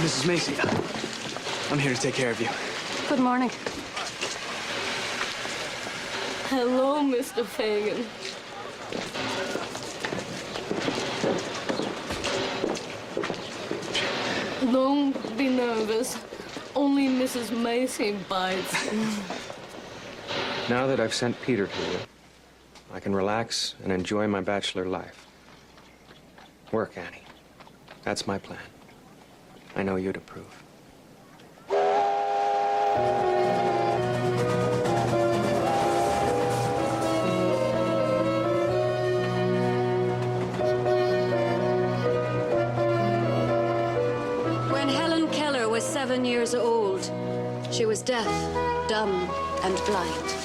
Mrs. Macy, I'm here to take care of you. Good morning. Hello, Mr. Fagan. Don't be nervous. Only Mrs. Macy bites. Now that I've sent Peter to you, I can relax and enjoy my bachelor life. Work, Annie. That's my plan. I know you'd approve. When Helen Keller was 7 years old, she was deaf, dumb, and blind.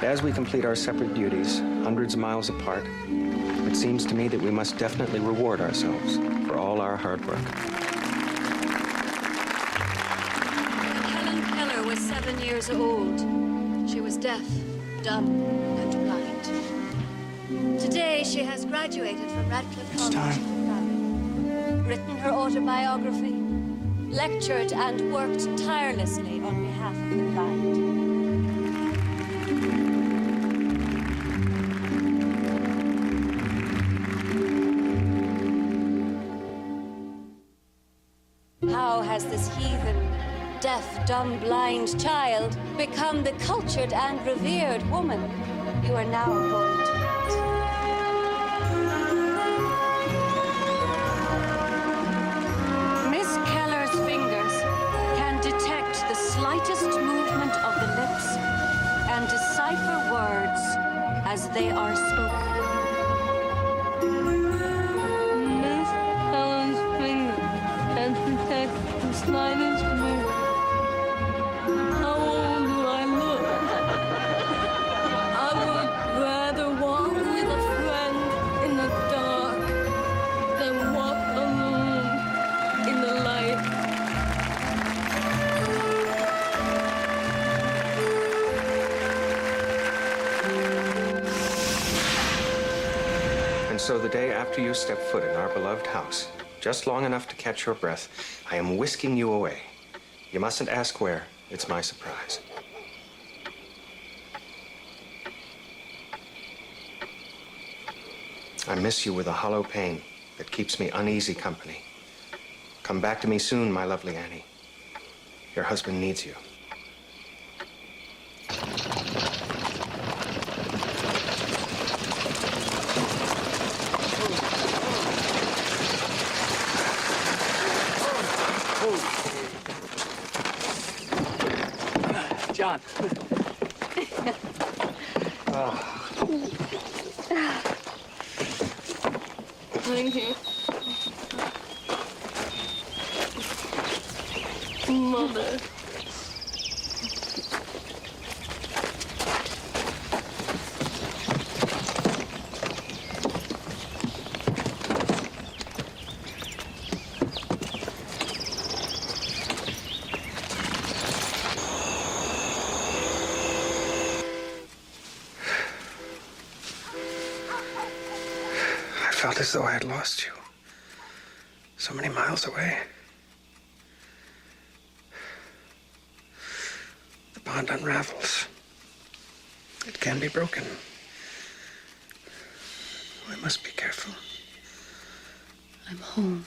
as we complete our separate duties, hundreds of miles apart, it seems to me that we must definitely reward ourselves for all our hard work. Helen Keller was 7 years old. She was deaf, dumb, and blind. Today, she has graduated from Radcliffe College, written her autobiography, lectured and worked tirelessly on behalf of the blind. How has this heathen, deaf, dumb, blind child become the cultured and revered woman you are now going to meet? Miss Keller's fingers can detect the slightest movement of the lips and decipher words as they are spoken. Miss Helen's finger can detect the slightest movement. How old do I look? I would rather walk with a friend in the dark than walk alone in the light. And so the day after you step foot in our beloved house, just long enough to catch your breath, I am whisking you away. You mustn't ask where. It's my surprise. I miss you with a hollow pain that keeps me uneasy company. Come back to me soon, my lovely Annie. Your husband needs you. John. Thank you. Mother. I felt as though I had lost you. So many miles away. The bond unravels. It can be broken. I must be careful. I'm home.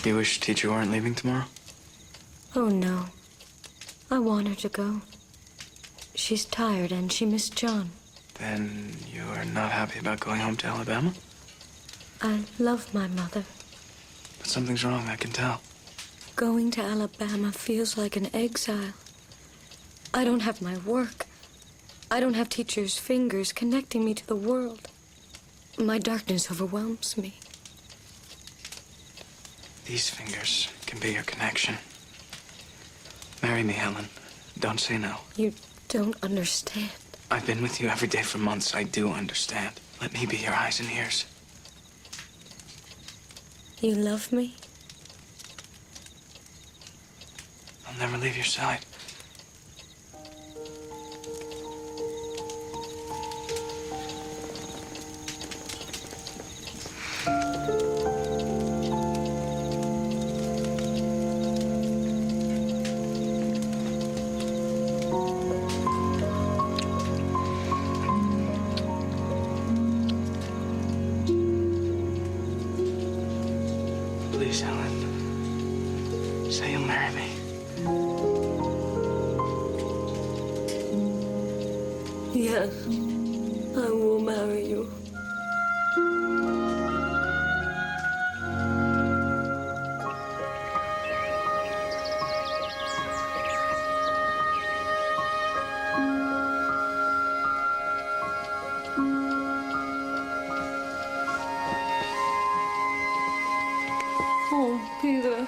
You wish teacher weren't leaving tomorrow? Oh, no. I want her to go. She's tired and she missed John. Then you are not happy about going home to Alabama? I love my mother. But something's wrong, I can tell. Going to Alabama feels like an exile. I don't have my work. I don't have teacher's fingers connecting me to the world. My darkness overwhelms me. These fingers can be your connection. Marry me, Helen. Don't say no. You don't understand. I've been with you every day for months. I do understand. Let me be your eyes and ears. You love me? I'll never leave your side. Please, Helen. Say you'll marry me. Yes, I will marry you. Oh, Peter.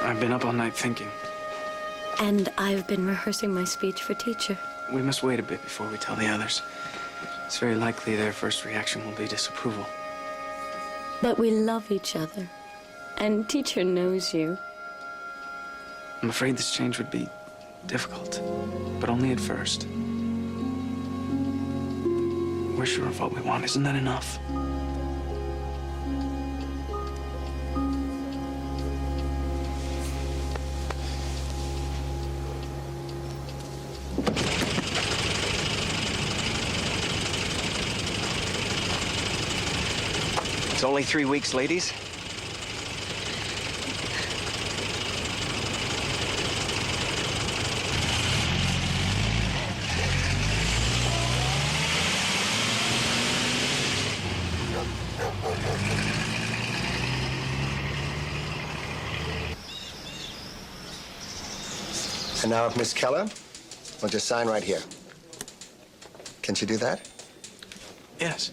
I've been up all night thinking. And I've been rehearsing my speech for teacher. We must wait a bit before we tell the others. It's very likely their first reaction will be disapproval. But we love each other. And teacher knows you. I'm afraid this change would be difficult, but only at first. We're sure of what we want. Isn't that enough? It's only 3 weeks, ladies. And now, if Miss Keller will just sign right here. Can she do that? Yes.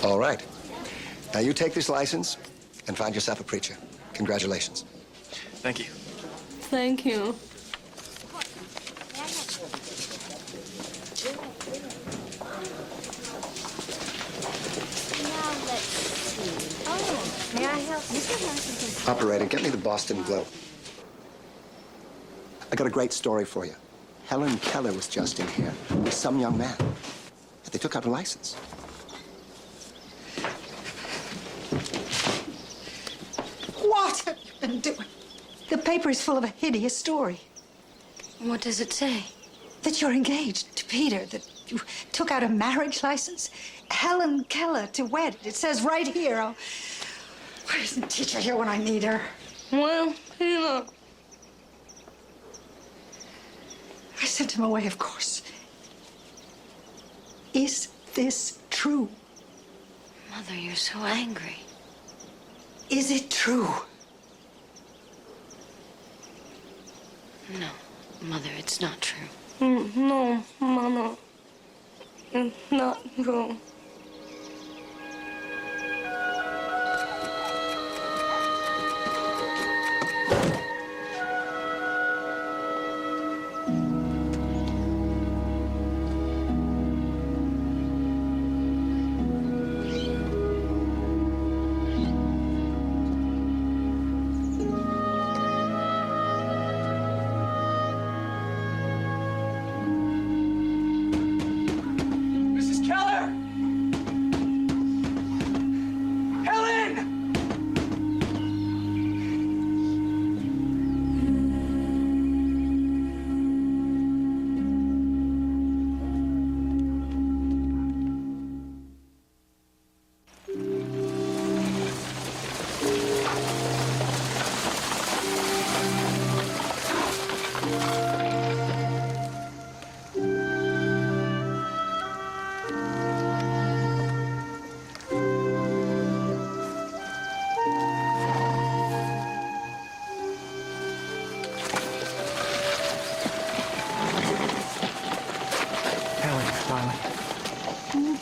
All right. Now you take this license and find yourself a preacher. Congratulations. Thank you. Thank you. May I help you? Operator, get me the Boston Globe. I got a great story for you. Helen Keller was just in here with some young man. They took out a license. What have you been doing? The paper is full of a hideous story. What does it say? That you're engaged to Peter, that you took out a marriage license. Helen Keller to wed. It says right here. Oh, why isn't teacher here when I need her? Well, Peter. I sent him away, of course. Is this true? Mother, you're so angry. Is it true? No, Mother, it's not true. No, Mama. It's not true. Mrs. Keller! Helen!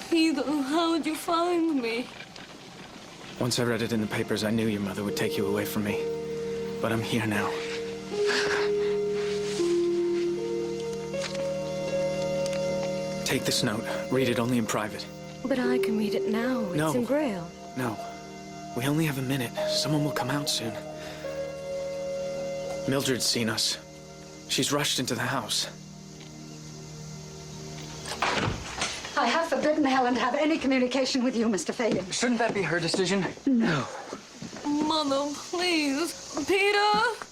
Peter, how would you find me? Once I read it in the papers, I knew your mother would take you away from me. But I'm here now. Take this note. Read it only in private. But I can read it now. No. It's in Braille. No. We only have a minute. Someone will come out soon. Mildred's seen us. She's rushed into the house. I have forbidden forbidden Helen to have any communication with you, Mr. Fagan. Shouldn't that be her decision? No. Mother, please. Peter?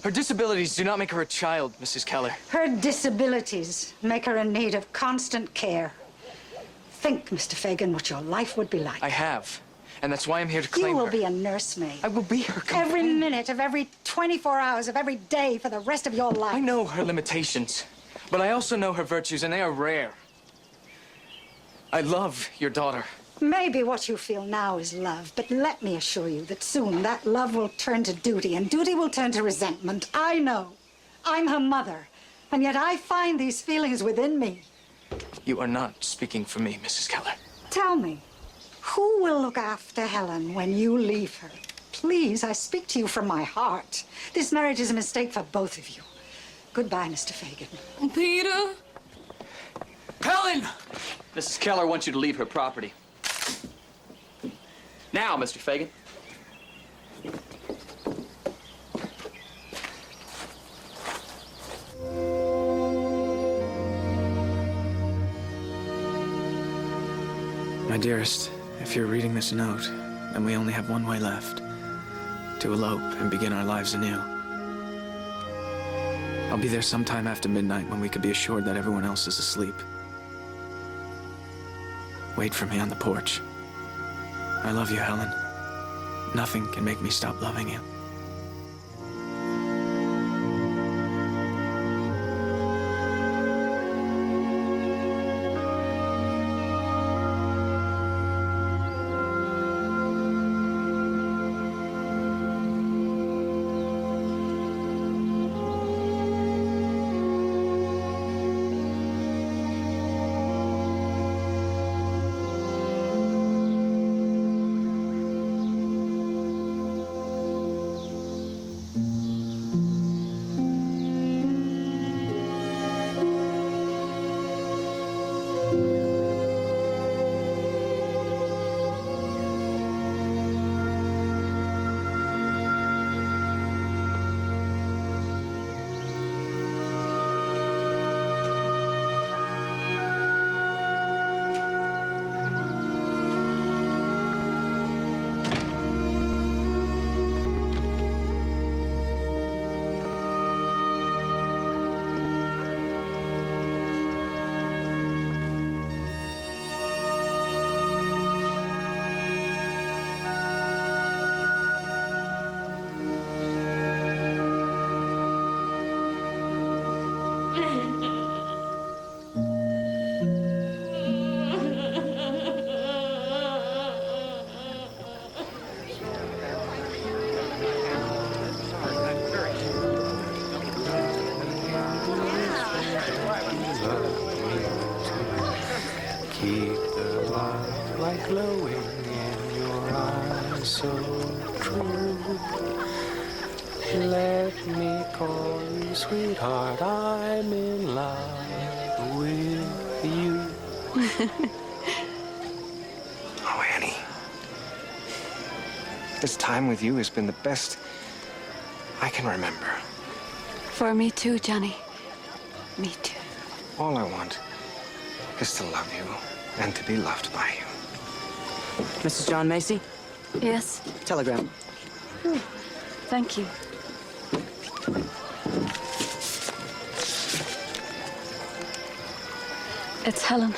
Her disabilities do not make her a child, Mrs. Keller. Her disabilities make her in need of constant care. Think, Mr. Fagan, what your life would be like. I have. And that's why I'm here to claim her. You will be a nursemaid. I will be her companion. Every minute of every 24 hours of every day for the rest of your life. I know her limitations, but I also know her virtues, and they are rare. I love your daughter. Maybe what you feel now is love, but let me assure you that soon that love will turn to duty, and duty will turn to resentment. I know. I'm her mother, and yet I find these feelings within me. You are not speaking for me, Mrs. Keller. Tell me, who will look after Helen when you leave her? Please, I speak to you from my heart. This marriage is a mistake for both of you. Goodbye, Mr. Fagan. Peter? Helen! Mrs. Keller wants you to leave her property. Now, Mr. Fagan. My dearest, if you're reading this note, then we only have one way left. To elope and begin our lives anew. I'll be there sometime after midnight when we could be assured that everyone else is asleep. Wait for me on the porch. I love you, Helen. Nothing can make me stop loving you. Keep the light glowing in your eyes so true. Let me call you sweetheart, I'm in love with you. Oh, Annie. This time with you has been the best I can remember. For me too, Johnny. Me too. All I want is to love you and to be loved by you. Mrs. John Macy? Yes? Telegram. Thank you. It's Helen.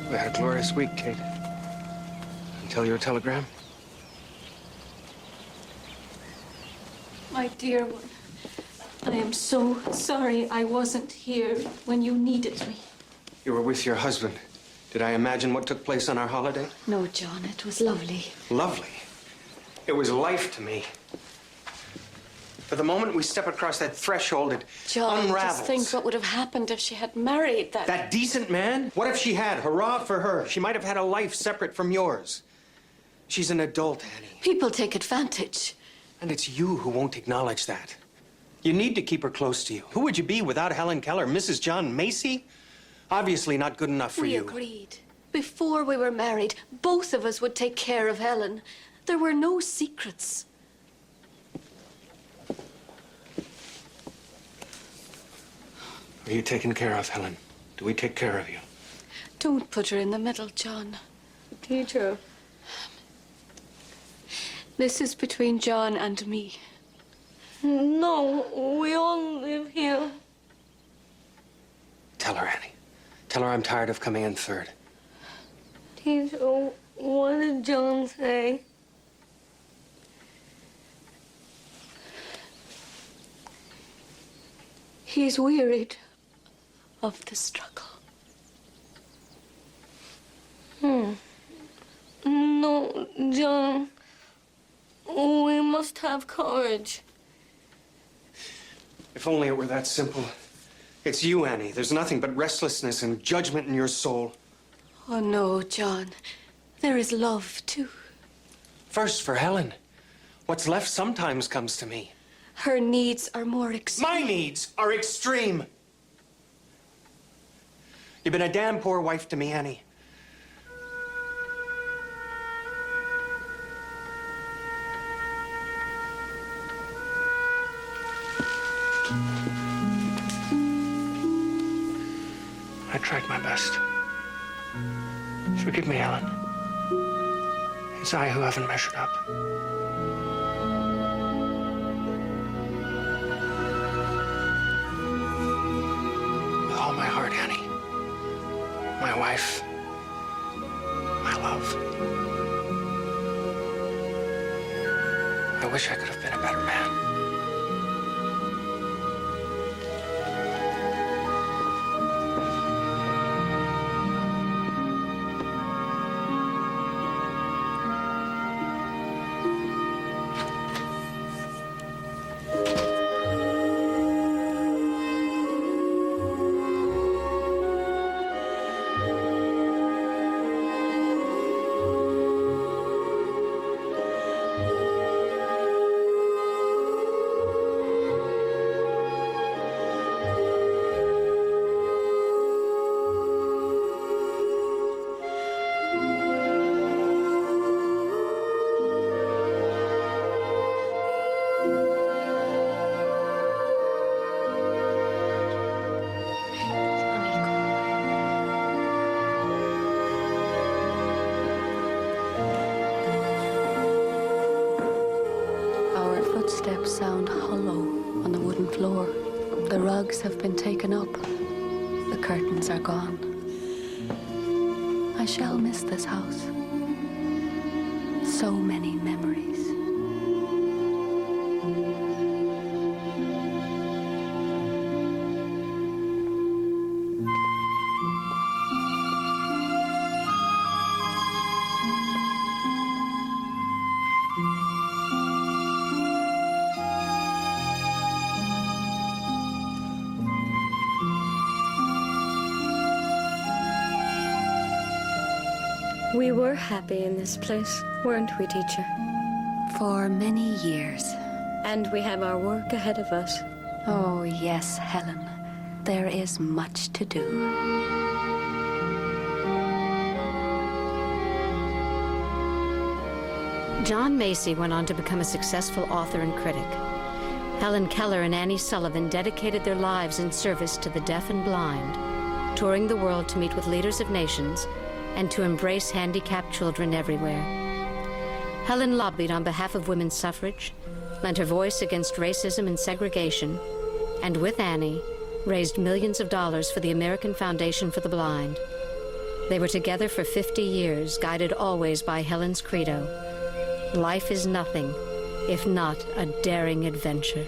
We had a glorious week, Kate. Until your telegram. My dear one, I am so sorry I wasn't here when you needed me. You were with your husband. Did I imagine what took place on our holiday? No, John, it was lovely. Lovely. It was life to me. For the moment we step across that threshold, it John, unravels. just think what would have happened if she had married that... That decent man? What if she had? Hurrah for her. She might have had a life separate from yours. She's an adult, Annie. People take advantage. And it's you who won't acknowledge that. You need to keep her close to you. Who would you be without Helen Keller? Mrs. John Macy? Obviously not good enough for you. We agreed. Before we were married, both of us would take care of Helen. There were no secrets. Are you taken care of, Helen? Do we take care of you? Don't put her in the middle, John. Teacher. This is between John and me. No, we all live here. Tell her, Annie. Tell her I'm tired of coming in third. Teacher, what did John say? He's wearied of the struggle. No, John. We must have courage. If only it were that simple. It's you, Annie. There's nothing but restlessness and judgment in your soul. Oh, no, John. There is love, too. First for Helen. What's left sometimes comes to me. Her needs are more extreme. My needs are extreme. You've been a damn poor wife to me, Annie. I tried my best. Forgive me, Helen. It's I who haven't measured up. With all my heart, Annie. My wife. My love. I wish I could have been a better man. Footsteps sound hollow on the wooden floor. The rugs have been taken up. The curtains are gone. I shall miss this house. So many memories. We were happy in this place, weren't we, teacher? For many years. And we have our work ahead of us. Oh, yes, Helen. There is much to do. John Macy went on to become a successful author and critic. Helen Keller and Annie Sullivan dedicated their lives in service to the deaf and blind, touring the world to meet with leaders of nations and to embrace handicapped children everywhere. Helen lobbied on behalf of women's suffrage, lent her voice against racism and segregation, and with Annie, raised millions of dollars for the American Foundation for the Blind. They were together for 50 years, guided always by Helen's credo: life is nothing if not a daring adventure.